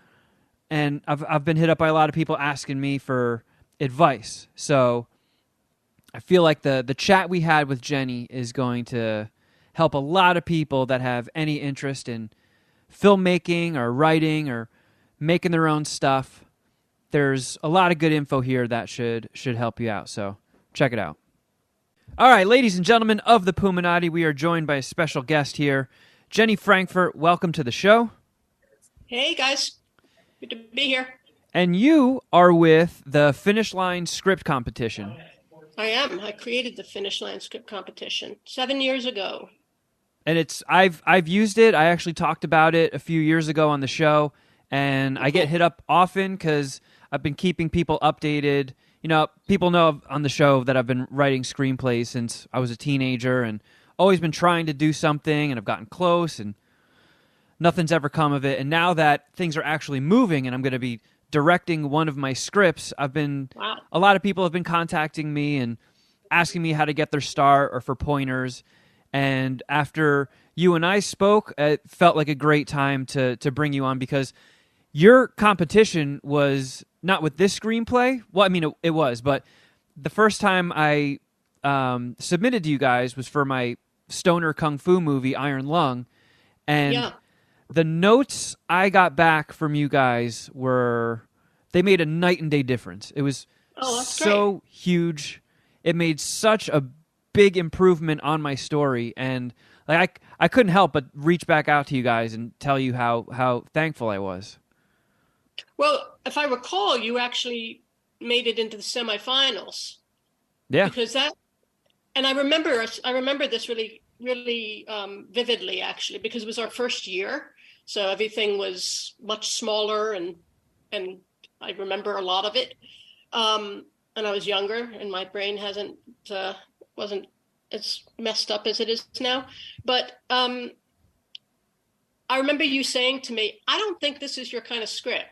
and I've been hit up by a lot of people asking me for advice. So I feel like the chat we had with Jenny is going to help a lot of people that have any interest in filmmaking or writing or making their own stuff. There's a lot of good info here that should help you out. So check it out. All right, ladies and gentlemen of the Puminati, we are joined by a special guest here, Jenny Frankfurst. Welcome to the show. Hey, guys. Good to be here. And you are with the Finish Line script competition. I am. I created the Finish Line script competition 7 years ago. And I've used it. I actually talked about it a few years ago on the show, and I get hit up often because I've been keeping people updated. You know, people know on the show that I've been writing screenplays since I was a teenager and always been trying to do something, and I've gotten close, and nothing's ever come of it. And now that things are actually moving and I'm going to be directing one of my scripts, a lot of people have been contacting me and asking me how to get their start or for pointers. And after you and I spoke, it felt like a great time to bring you on, because your competition was not with this screenplay. Well, I mean, it was, but the first time I submitted to you guys was for my stoner kung fu movie, Iron Lung. And the notes I got back from you guys they made a night and day difference. It was so huge. It made such a big improvement on my story, and like I couldn't help but reach back out to you guys and tell you how thankful I was. Well, if I recall, you actually made it into the semifinals. Yeah. Because and I remember this really, really vividly, actually, because it was our first year, so everything was much smaller, and I remember a lot of it. And I was younger, and my brain wasn't as messed up as it is now. But I remember you saying to me, I don't think this is your kind of script.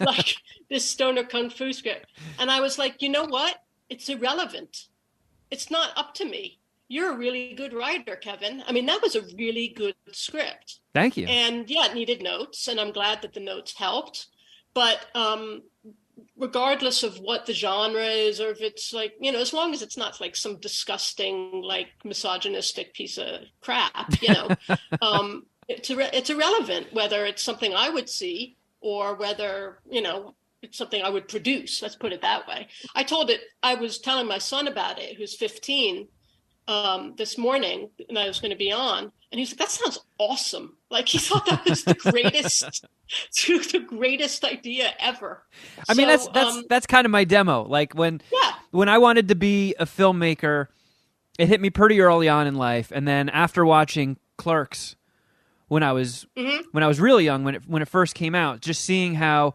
Like this stoner kung fu script. And I was like, you know what? it's irrelevant. It's not up to me. You're a really good writer, Kevin. I mean, that was a really good script. Thank you. And yeah, it needed notes, and I'm glad that the notes helped. But regardless of what the genre is, or if it's like, you know, as long as it's not like some disgusting, like misogynistic piece of crap, you know, it's irrelevant whether it's something I would see or whether, you know, it's something I would produce. Let's put it that way. I was telling my son about it, who's 15, this morning, and I was going to be on, and he's like, that sounds awesome. Like, he thought that was the greatest idea ever. I mean, that's kind of my demo. Like when I wanted to be a filmmaker, it hit me pretty early on in life. And then after watching Clerks when I was really young, when it first came out, just seeing how,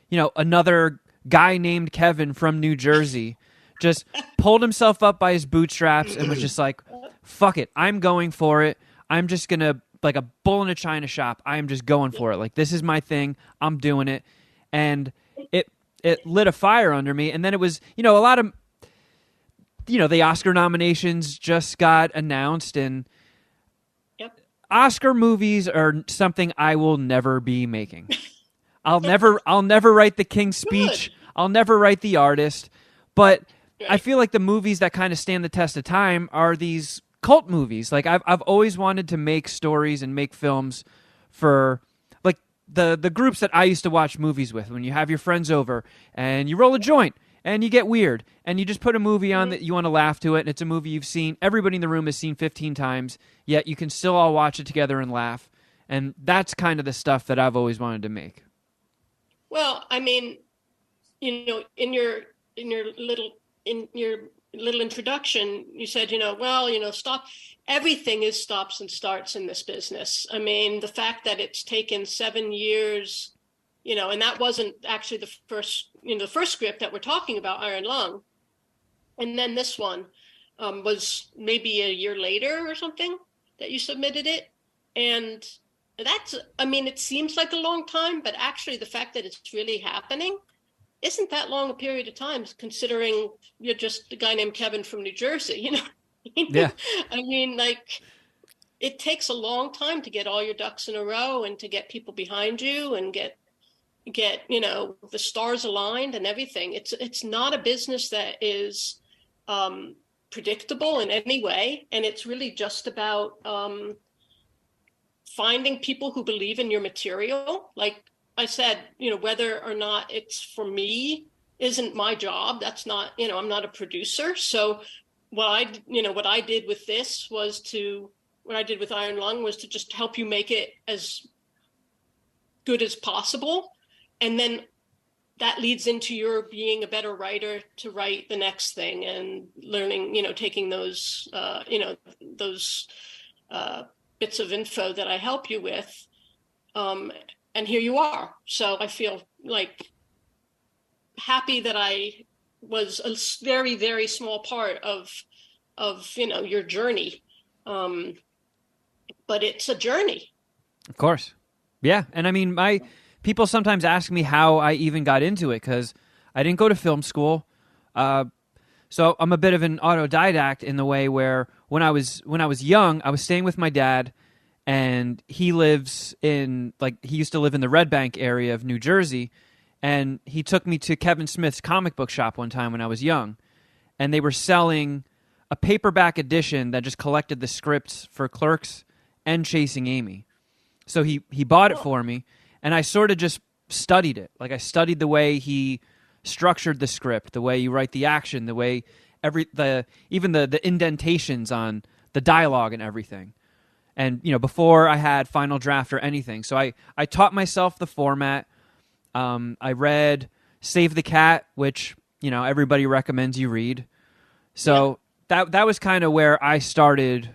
you know, another guy named Kevin from New Jersey just pulled himself up by his bootstraps and was just like, fuck it, I'm going for it. I'm just going to, like a bull in a china shop, I'm just going for it. Like, this is my thing. I'm doing it. And it lit a fire under me. And then it was, you know, a lot of, you know, the Oscar nominations just got announced, and Oscar movies are something I will never be making. I'll never write the King's Speech. I'll never write The Artist. But I feel like the movies that kind of stand the test of time are these cult movies. Like, I've always wanted to make stories and make films for like the groups that I used to watch movies with. When you have your friends over and you roll a joint and you get weird and you just put a movie on that you want to laugh to it, and it's a movie you've seen, everybody in the room has seen 15 times, yet you can still all watch it together and laugh. And that's kind of the stuff that I've always wanted to make. Well, I mean, you know, in your little introduction, you said, you know, well, you know, everything is stops and starts in this business. I mean, the fact that it's taken 7 years, you know, and that wasn't actually the first script that we're talking about, Iron Lung. And then this one was maybe a year later or something that you submitted it. And that's, I mean, it seems like a long time, but actually the fact that it's really happening isn't that long a period of time, considering you're just a guy named Kevin from New Jersey, you know? Yeah. I mean, like, it takes a long time to get all your ducks in a row and to get people behind you and get, you know, the stars aligned and everything. It's not a business that is predictable in any way. And it's really just about finding people who believe in your material. Like I said, you know, whether or not it's for me isn't my job. That's not, you know, I'm not a producer. So what I did with Iron Lung was to just help you make it as good as possible. And then that leads into your being a better writer to write the next thing and learning, you know, taking those, bits of info that I help you with. And here you are. So I feel like happy that I was a very, very small part of you know, your journey. But it's a journey. Of course. Yeah. And I mean, people sometimes ask me how I even got into it, because I didn't go to film school. So I'm a bit of an autodidact in the way where when I was young, I was staying with my dad, and he used to live in the Red Bank area of New Jersey, and he took me to Kevin Smith's comic book shop one time when I was young, and they were selling a paperback edition that just collected the scripts for Clerks and Chasing Amy. So he bought it for me, and I sort of just studied it. Like, I studied the way he structured the script, the way you write the action, the way even the indentations on the dialogue and everything. And, you know, before I had Final Draft or anything. So I taught myself the format. I read Save the Cat, which, you know, everybody recommends you read. So that was kind of where I started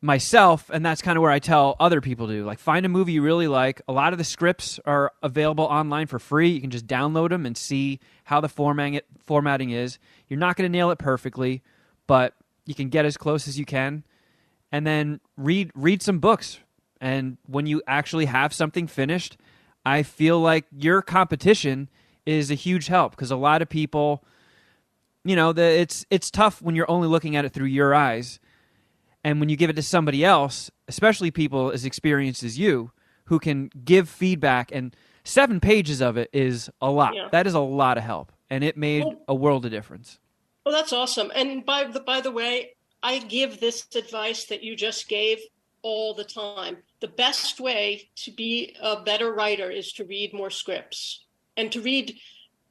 myself, and that's kind of where I tell other people to, like, find a movie you really like. A lot of the scripts are available online for free. You can just download them and see how the formatting is. You're not going to nail it perfectly, but you can get as close as you can. And then read some books. And when you actually have something finished, I feel like your competition is a huge help, because a lot of people, it's tough when you're only looking at it through your eyes. And when you give it to somebody else, especially people as experienced as you, who can give feedback, and 7 pages of it is a lot. Yeah. That is a lot of help, and it made a world of difference. Well, that's awesome. And by the way, I give this advice that you just gave all the time. The best way to be a better writer is to read more scripts, and to read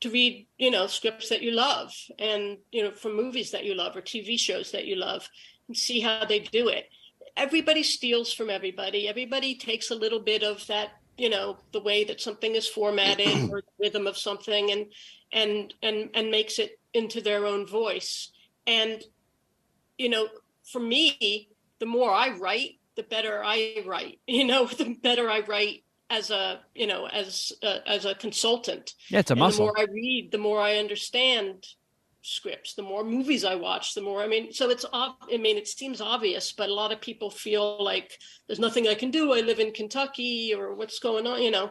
scripts that you love, and from movies that you love or TV shows that you love, and see how they do it. Everybody steals from everybody. Everybody takes a little bit of that, the way that something is formatted or the rhythm of something, and makes it into their own voice. And, for me, the more I write, the better I write, the better I write as a consultant. Yeah, it's a muscle. The more I read, the more I understand scripts, the more movies I watch, the more, so it seems obvious, but a lot of people feel like there's nothing I can do. I live in Kentucky, or what's going on,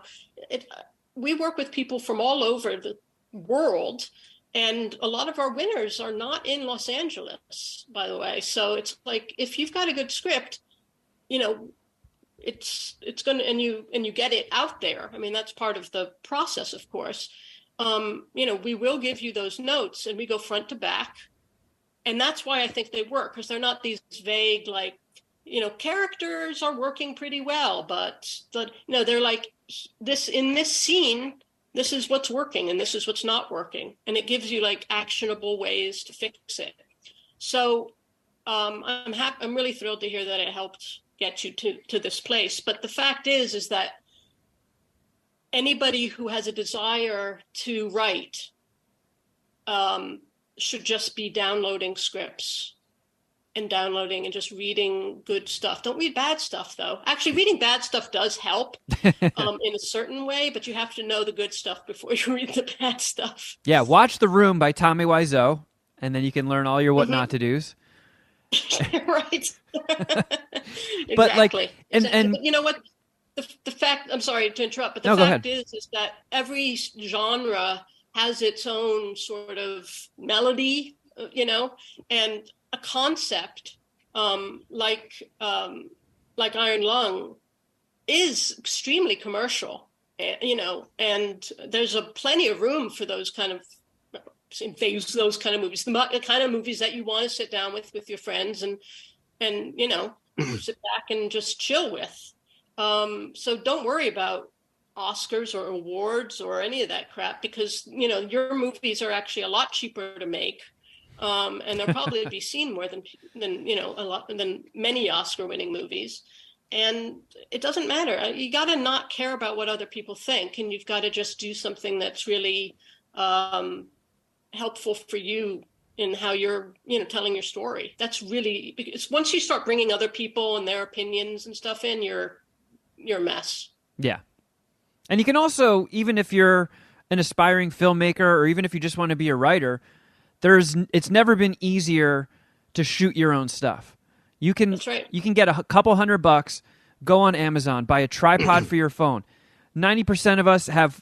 we work with people from all over the world, and a lot of our winners are not in Los Angeles, by the way. So it's like, if you've got a good script, it's going to, and you get it out there. That's part of the process, of course. We will give you those notes, and we go front to back. And that's why I think they work, because they're not these vague, like, characters are working pretty well, but they're like, this, in this scene, this is what's working and this is what's not working. And it gives you like actionable ways to fix it. So I'm really thrilled to hear that it helped get you to this place. But the fact is that anybody who has a desire to write should just be downloading scripts and just reading good stuff. Don't read bad stuff, though. Actually, reading bad stuff does help in a certain way, but you have to know the good stuff before you read the bad stuff. Yeah, watch The Room by Tommy Wiseau, and then you can learn all your what not to do's. Right. Exactly. But like, and you know what? The fact, I'm sorry to interrupt, but the fact is that every genre has its own sort of melody, and a concept like Iron Lung is extremely commercial, and there's plenty of room for those kind of movies, the kind of movies that you want to sit down with your friends and sit back and just chill with. So don't worry about Oscars or awards or any of that crap, because your movies are actually a lot cheaper to make, and they'll probably be seen more than many Oscar-winning movies. And it doesn't matter. You got to not care about what other people think, and you've got to just do something that's really helpful for you in how you're telling your story. That's really, because once you start bringing other people and their opinions and stuff in, you're a mess. Yeah. And you can also, even if you're an aspiring filmmaker, or even if you just want to be a writer, it's never been easier to shoot your own stuff. That's right. You can get a couple $100, go on Amazon, buy a tripod for your phone. 90% of us have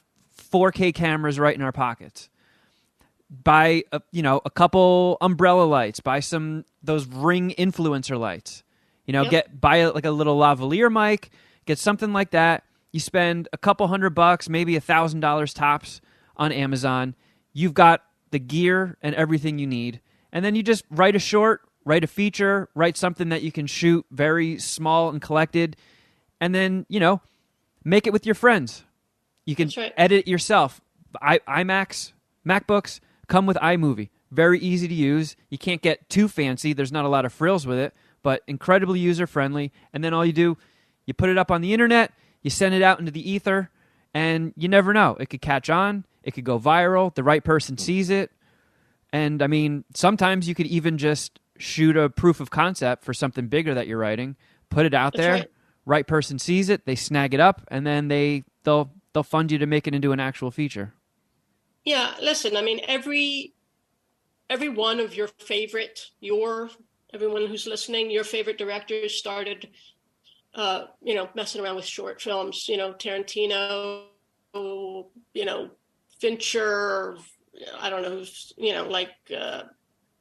4K cameras right in our pockets. Buy a couple umbrella lights, buy those Ring influencer lights. Buy a little lavalier mic, get something like that. You spend a couple $100, maybe $1,000 tops on Amazon. You've got the gear and everything you need. And then you just write a short, write a feature, write something that you can shoot very small and collected. And then, make it with your friends. You can edit it yourself. iMacs, MacBooks come with iMovie. Very easy to use. You can't get too fancy. There's not a lot of frills with it, but incredibly user-friendly. And then all you do, you put it up on the internet, you send it out into the ether, and you never know. It could catch on. It could go viral. The right person sees it. And, sometimes you could even just shoot a proof of concept for something bigger that you're writing, put it out there, right person sees it, they snag it up, and then they'll fund you to make it into an actual feature. Yeah, listen, every one of your favorite, everyone who's listening, your favorite directors started messing around with short films, Tarantino, Fincher, I don't know who's, like,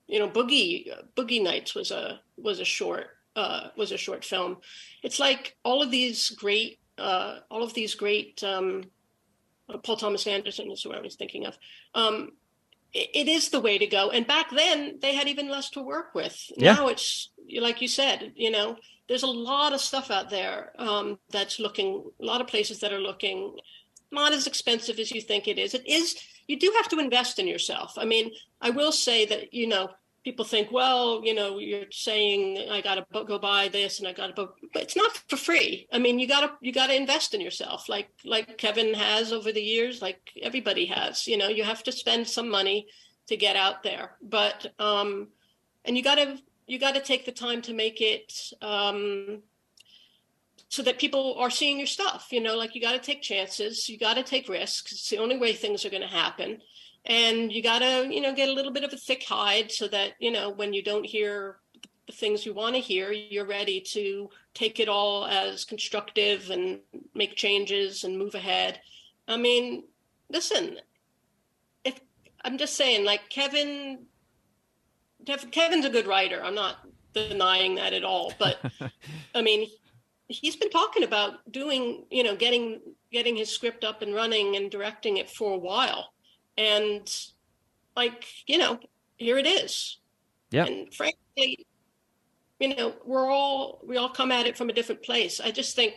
Boogie Nights was a short film. It's like all of these great Paul Thomas Anderson is who I was thinking of. It is the way to go. And back then they had even less to work with. Yeah. Now it's like you said, there's a lot of stuff out there that's looking, a lot of places that are looking not as expensive as you think it is. You do have to invest in yourself. I mean, I will say that, people think, well, you're saying I got to go buy this and I got to, but it's not for free. I mean, you got to invest in yourself, like Kevin has over the years, like everybody has. You have to spend some money to get out there, but and you got to take the time to make it so that people are seeing your stuff. Like, you got to take chances, you got to take risks. It's the only way things are going to happen. And you got to, get a little bit of a thick hide so that, when you don't hear the things you want to hear, you're ready to take it all as constructive and make changes and move ahead. I mean, listen, if I'm just saying, like, Kevin's a good writer. I'm not denying that at all. But I mean, he's been talking about doing, getting his script up and running and directing it for a while. And like, here it is. Yeah. And frankly, we all come at it from a different place. I think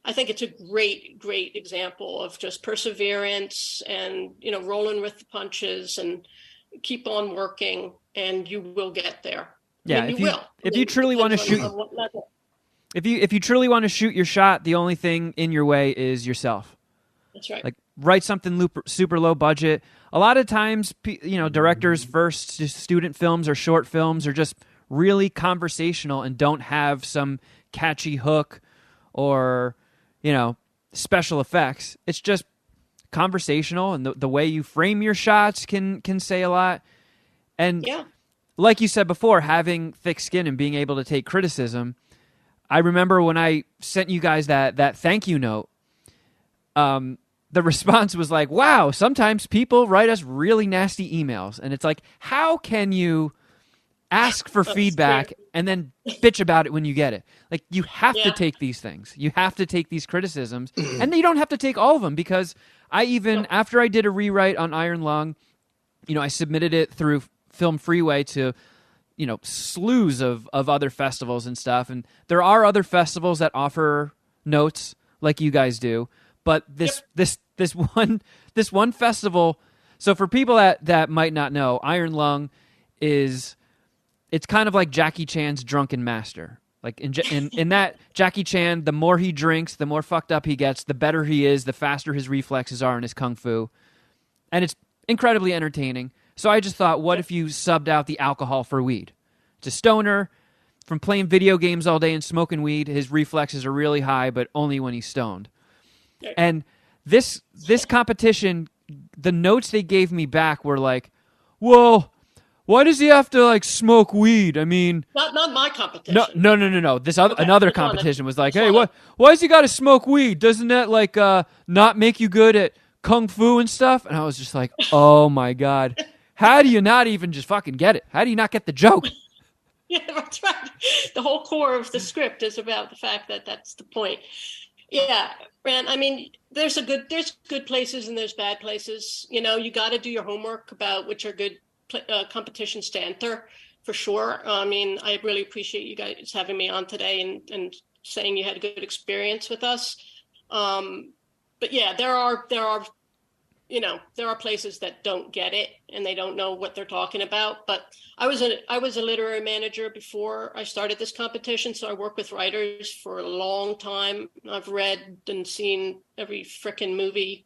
it's a great, great example of just perseverance and, rolling with the punches and keep on working, and you will get there. Yeah. You will. If you truly want to shoot, if you truly want to shoot your shot, the only thing in your way is yourself. That's right. Like, write something super low budget. A lot of times, directors' first student films or short films are just really conversational and don't have some catchy hook or, special effects. It's just conversational, and the way you frame your shots can say a lot. And like you said before, having thick skin and being able to take criticism. I remember when I sent you guys that thank you note, the response was like, wow, sometimes people write us really nasty emails. And it's like, how can you ask for feedback and then bitch about it when you get it? Like, you have to take these things. You have to take these criticisms. And you don't have to take all of them, because after I did a rewrite on Iron Lung, I submitted it through Film Freeway to, slews of other festivals and stuff. And there are other festivals that offer notes like you guys do. But this one festival. So for people that might not know, Iron Lung it's kind of like Jackie Chan's Drunken Master. Like in that, Jackie Chan, the more he drinks, the more fucked up he gets, the better he is, the faster his reflexes are in his kung fu, and it's incredibly entertaining. So I just thought, what if you subbed out the alcohol for weed? It's a stoner from playing video games all day and smoking weed. His reflexes are really high, but only when he's stoned. And this competition, the notes they gave me back were like, well, why does he have to, like, smoke weed? I mean, not my competition. No. This another competition was like, hey, why does he got to smoke weed? Doesn't that, like, not make you good at kung fu and stuff? And I was just like, oh my God, how do you not even just fucking get it? How do you not get the joke? Yeah, that's right. The whole core of the script is about the fact that that's the point. Yeah, Rand, I mean, there's good places and there's bad places. You got to do your homework about which are good competitions to enter, for sure. I mean, I really appreciate you guys having me on today and saying you had a good experience with us. But yeah, there are places that don't get it and they don't know what they're talking about. But I was a literary manager before I started this competition, so I worked with writers for a long time. I've read and seen every frickin' movie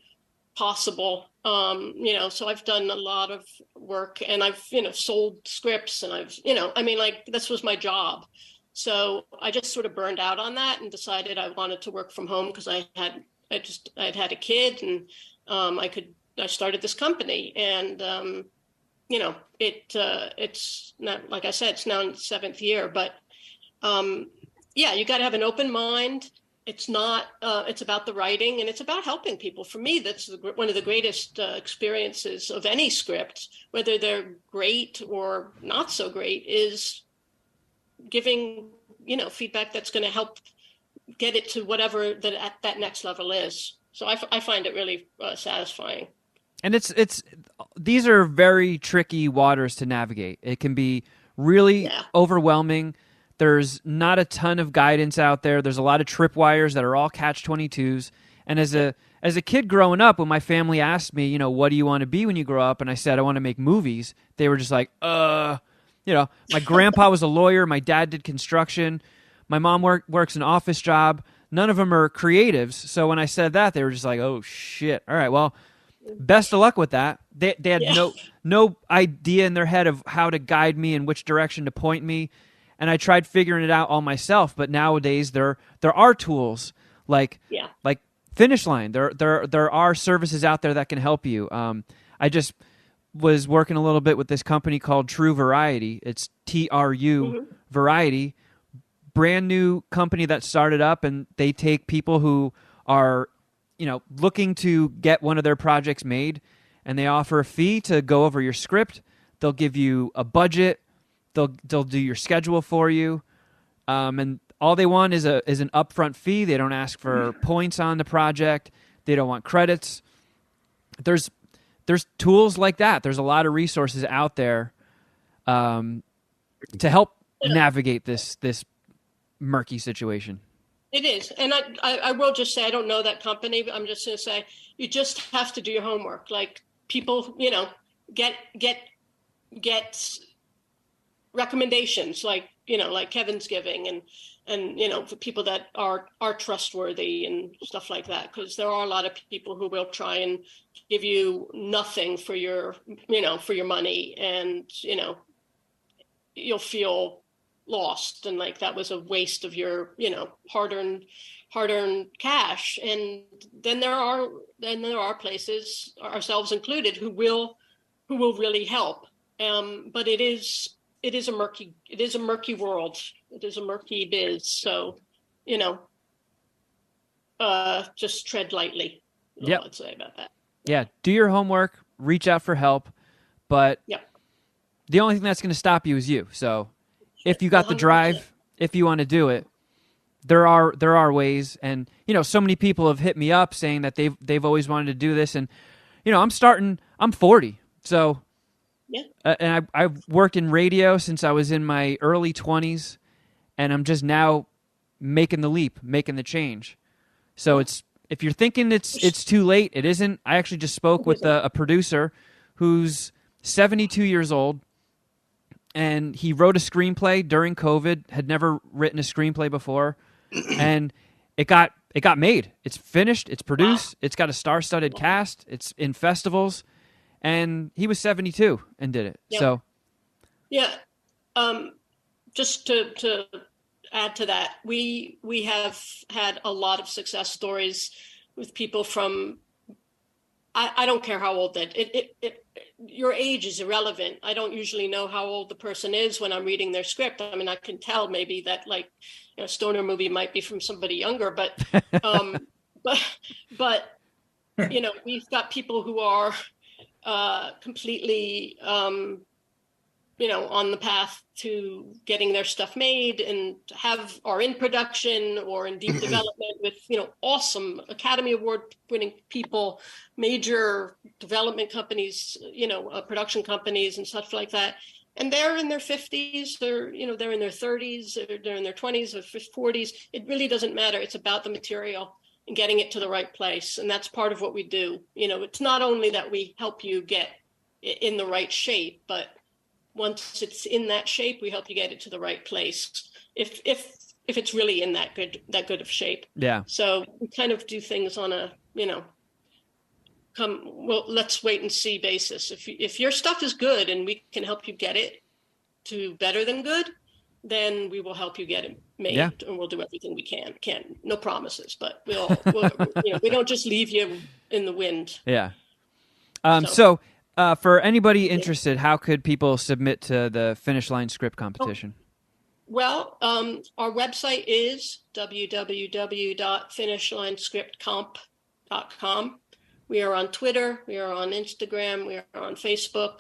possible. So I've done a lot of work, and I've, sold scripts, and I've, this was my job. So I just sort of burned out on that and decided I wanted to work from home because I'd had a kid, and I started this company, and it's not, like I said, it's now in its 7th year, but you got to have an open mind. it's not, it's about the writing, and it's about helping people. For me, that's one of the greatest experiences of any script, whether they're great or not so great, is giving, feedback that's going to help get it to whatever that next level is. So I find it really satisfying. And these are very tricky waters to navigate. It can be really overwhelming. There's not a ton of guidance out there. There's a lot of tripwires that are all catch-22s. And as a kid growing up, when my family asked me, what do you want to be when you grow up? And I said, I want to make movies. They were just like, my grandpa was a lawyer. My dad did construction. My mom works an office job. None of them are creatives. So when I said that, they were just like, oh, shit. All right, well, best of luck with that. They had no idea in their head of how to guide me and which direction to point me. And I tried figuring it out all myself. But nowadays there are tools like Finish Line. There are services out there that can help you. I just was working a little bit with this company called True Variety. It's TRU Variety. Brand new company that started up, and they take people who are looking to get one of their projects made, and they offer a fee to go over your script. They'll give you a budget. They'll do your schedule for you, and all they want is an upfront fee. They don't ask for points on the project. They don't want credits. There's tools like that. There's a lot of resources out there to help navigate this murky situation. It is. And I will just say, I don't know that company, but I'm just going to say, you just have to do your homework. Like, people, get recommendations, like Kevin's giving, and for people that are trustworthy and stuff like that. Because there are a lot of people who will try and give you nothing for your money, and, you'll feel lost, and like that was a waste of your hard-earned cash. And then there are places, ourselves included, who will really help, but it is a murky world. It is a murky biz. So just tread lightly. That's all I'd say about that. Do your homework, reach out for help, but the only thing that's going to stop you is you. So if you got the drive, if you want to do it, there are ways. And so many people have hit me up saying that they've always wanted to do this. And I'm 40, so and I've worked in radio since I was in my early 20s, and I'm just now making the leap, making the change. So if you're thinking it's too late, it isn't. I actually just spoke with a producer who's 72 years old. And he wrote a screenplay during COVID, had never written a screenplay before, and it got made. It's finished, it's produced, It's got a star-studded cast, it's in festivals, and he was 72 and did it. So just to add to that, we have had a lot of success stories with people from, I don't care how old your age is irrelevant. I don't usually know how old the person is when I'm reading their script. I mean, I can tell maybe that stoner movie might be from somebody younger, but we've got people who are completely on the path to getting their stuff made and are in production or in deep development with, awesome Academy Award winning people, major development companies, production companies and stuff like that. And they're in their 50s, they're in their 30s, they're in their 20s or 40s. It really doesn't matter. It's about the material and getting it to the right place. And that's part of what we do. It's not only that we help you get in the right shape, but once it's in that shape, we help you get it to the right place. If it's really in that good of shape. Yeah. So we kind of do things on a, let's wait and see basis. If your stuff is good and we can help you get it to better than good, then we will help you get it made, and we'll do everything we can. No promises, but we'll we don't just leave you in the wind. Yeah. So for anybody interested, how could people submit to the Finish Line script competition? Well, our website is www.finishlinescriptcomp.com. We are on Twitter, we are on Instagram, we are on Facebook,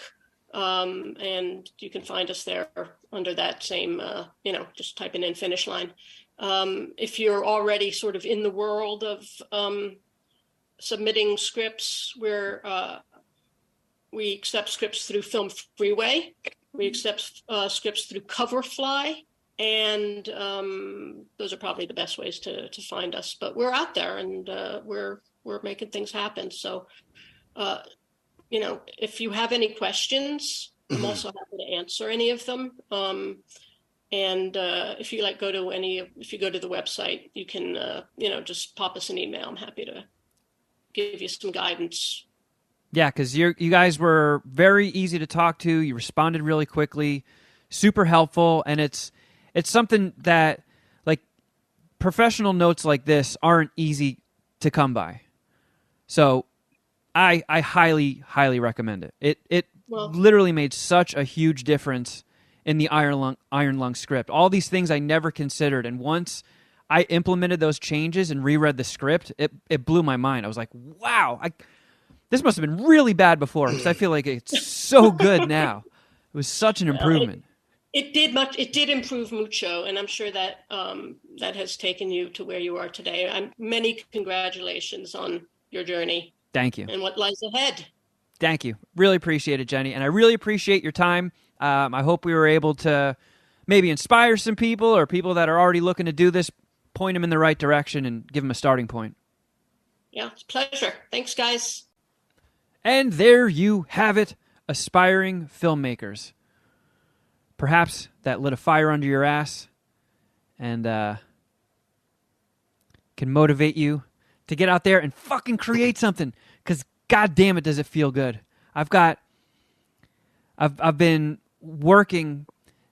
and you can find us there under that same, just typing in Finish Line. If you're already sort of in the world of submitting scripts, we accept scripts through Film Freeway. We accept scripts through Coverfly. And those are probably the best ways to find us. But we're out there, and we're making things happen. So, if you have any questions, I'm also happy to answer any of them. And if you go to the website, you can just pop us an email. I'm happy to give you some guidance. Yeah, because you guys were very easy to talk to. You responded really quickly, super helpful, and it's something that, like, professional notes like this aren't easy to come by. So I highly, highly recommend it. It literally made such a huge difference in the Iron Lung script. All these things I never considered, and once I implemented those changes and reread the script, it blew my mind. I was like, wow, this must have been really bad before, because I feel like it's so good now. It was such an improvement. It did improve mucho, and I'm sure that that has taken you to where you are today. Many congratulations on your journey. Thank you. And what lies ahead. Thank you. Really appreciate it, Jenny. And I really appreciate your time. I hope we were able to maybe inspire some people, or people that are already looking to do this, point them in the right direction and give them a starting point. Yeah, it's a pleasure. Thanks, guys. And there you have it, aspiring filmmakers. Perhaps that lit a fire under your ass and can motivate you to get out there and fucking create something, because god damn it does it feel good. I've been working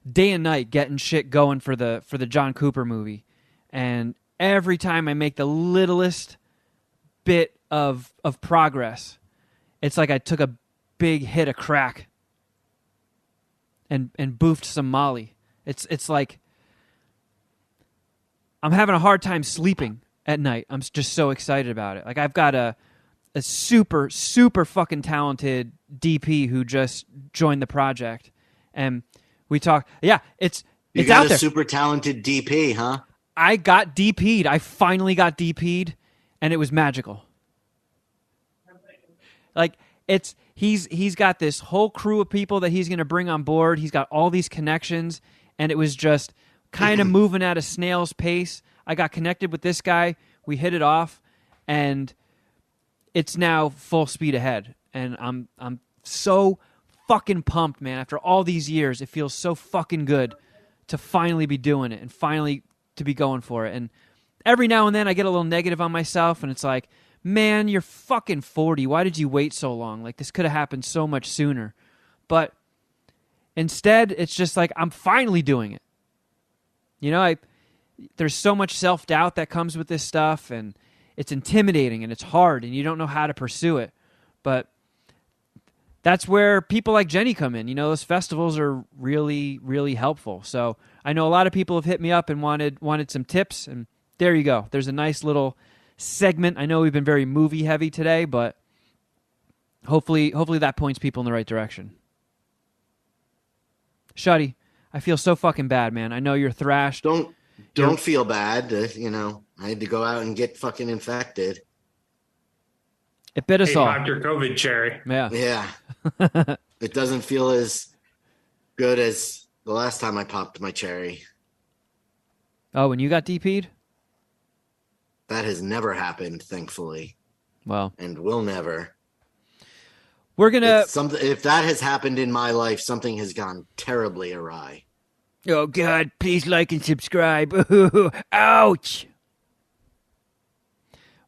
day and night getting shit going for the John Cooper movie, and every time I make the littlest bit of progress, it's like I took a big hit of crack and boofed some Molly. It's like I'm having a hard time sleeping at night. I'm just so excited about it. Like, I've got a super, super fucking talented DP who just joined the project, and we talk. Yeah, it's you out got there. A super talented DP, huh? I got DP'd. I finally got DP'd, and it was magical. Like, he's got this whole crew of people that he's going to bring on board. He's got all these connections, and it was just kind of moving at a snail's pace. I got connected with this guy. We hit it off, and it's now full speed ahead. And I'm so fucking pumped, man. After all these years, it feels so fucking good to finally be doing it and finally to be going for it. And every now and then I get a little negative on myself, and it's like, man, you're fucking 40. Why did you wait so long? Like, this could have happened so much sooner. But instead, it's just like, I'm finally doing it. You know, there's so much self-doubt that comes with this stuff, and it's intimidating, and it's hard, and you don't know how to pursue it. But that's where people like Jenny come in. You know, those festivals are really, really helpful. So I know a lot of people have hit me up and wanted some tips, and there you go. There's a nice little segment. I know we've been very movie heavy today, but hopefully that points people in the right direction. Shuddy, I feel so fucking bad, man. I know you're thrashed. Don't feel bad. I had to go out and get fucking infected. It bit us all. Dr. COVID cherry. Yeah. It doesn't feel as good as the last time I popped my cherry. Oh, when you got DP'd? That has never happened, thankfully. Well, and will never. We're gonna. If that has happened in my life, something has gone terribly awry. Oh God! Please like and subscribe. Ouch.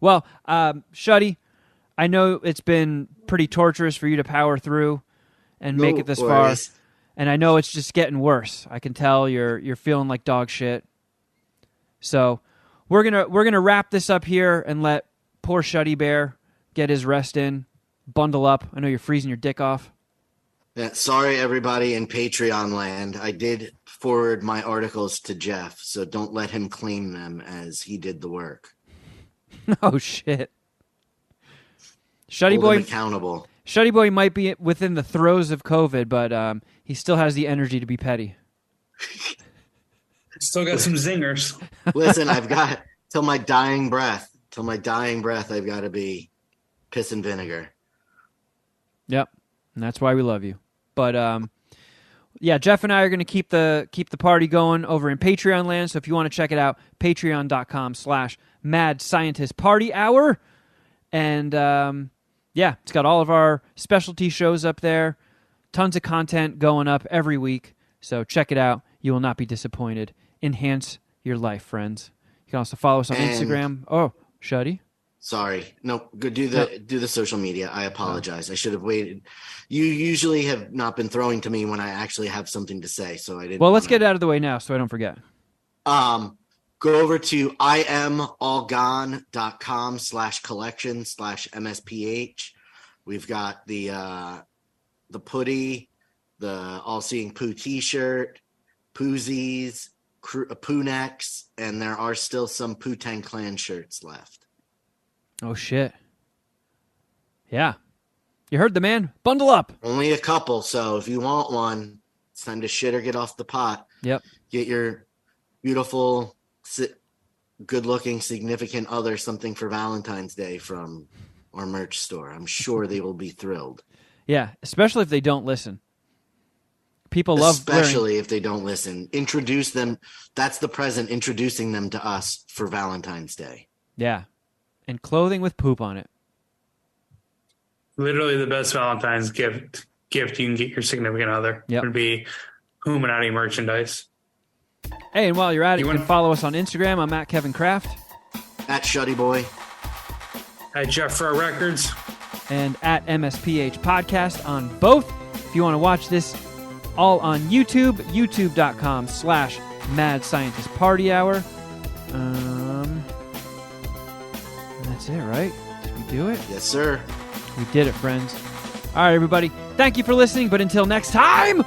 Well, Shuddy, I know it's been pretty torturous for you to power through and make it this far, and I know it's just getting worse. I can tell you're feeling like dog shit. So we're gonna wrap this up here and let poor Shuddy Bear get his rest in, bundle up. I know you're freezing your dick off. Yeah, sorry, everybody in Patreon land. I did forward my articles to Jeff, so don't let him claim them as he did the work. Oh shit. Shuddy Hold Boy him accountable. Shuddy Boy might be within the throes of COVID, but he still has the energy to be petty. Still got some zingers. Listen, I've got till my dying breath. I've got to be piss and vinegar. Yep. And that's why we love you. But yeah, Jeff and I are going to keep the party going over in Patreon land. So if you want to check it out, patreon.com/Mad Scientist Party Hour. And yeah, it's got all of our specialty shows up there. Tons of content going up every week. So check it out. You will not be disappointed. Enhance your life, friends. You can also follow us on Instagram. Oh, Shuddy. Sorry. No, go do the social media. I apologize. I should have waited. You usually have not been throwing to me when I actually have something to say, so I didn't. Well, let's get it out of the way now so I don't forget. Go over to iamallgone.com/collection/MSPH. We've got the Putty, the All Seeing Poo t-shirt, Poozies, Poo necks, and there are still some Poo-Tang Clan shirts left. Oh, shit. Yeah. You heard the man. Bundle up. Only a couple, so if you want one, it's time to shit or get off the pot. Yep. Get your beautiful, good-looking significant other something for Valentine's Day from our merch store. I'm sure they will be thrilled. Yeah, especially if they don't listen. People love especially if they don't listen. Introduce them. That's the present, introducing them to us for Valentine's Day. Yeah. And clothing with poop on it. Literally the best Valentine's gift you can get your significant other would be Illuminati merchandise. Hey, and while you're at it, you can follow us on Instagram. I'm at Kevin Kraft. At Shuddy Boy. At Jeff Fro Records. And at MSPH Podcast on both. If you want to watch this all on YouTube, youtube.com/Mad Scientist Party Hour. That's it, right? Did we do it? Yes, sir. We did it, friends. All right, everybody. Thank you for listening, but until next time,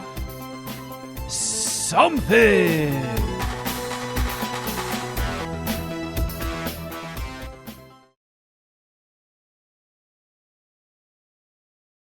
something.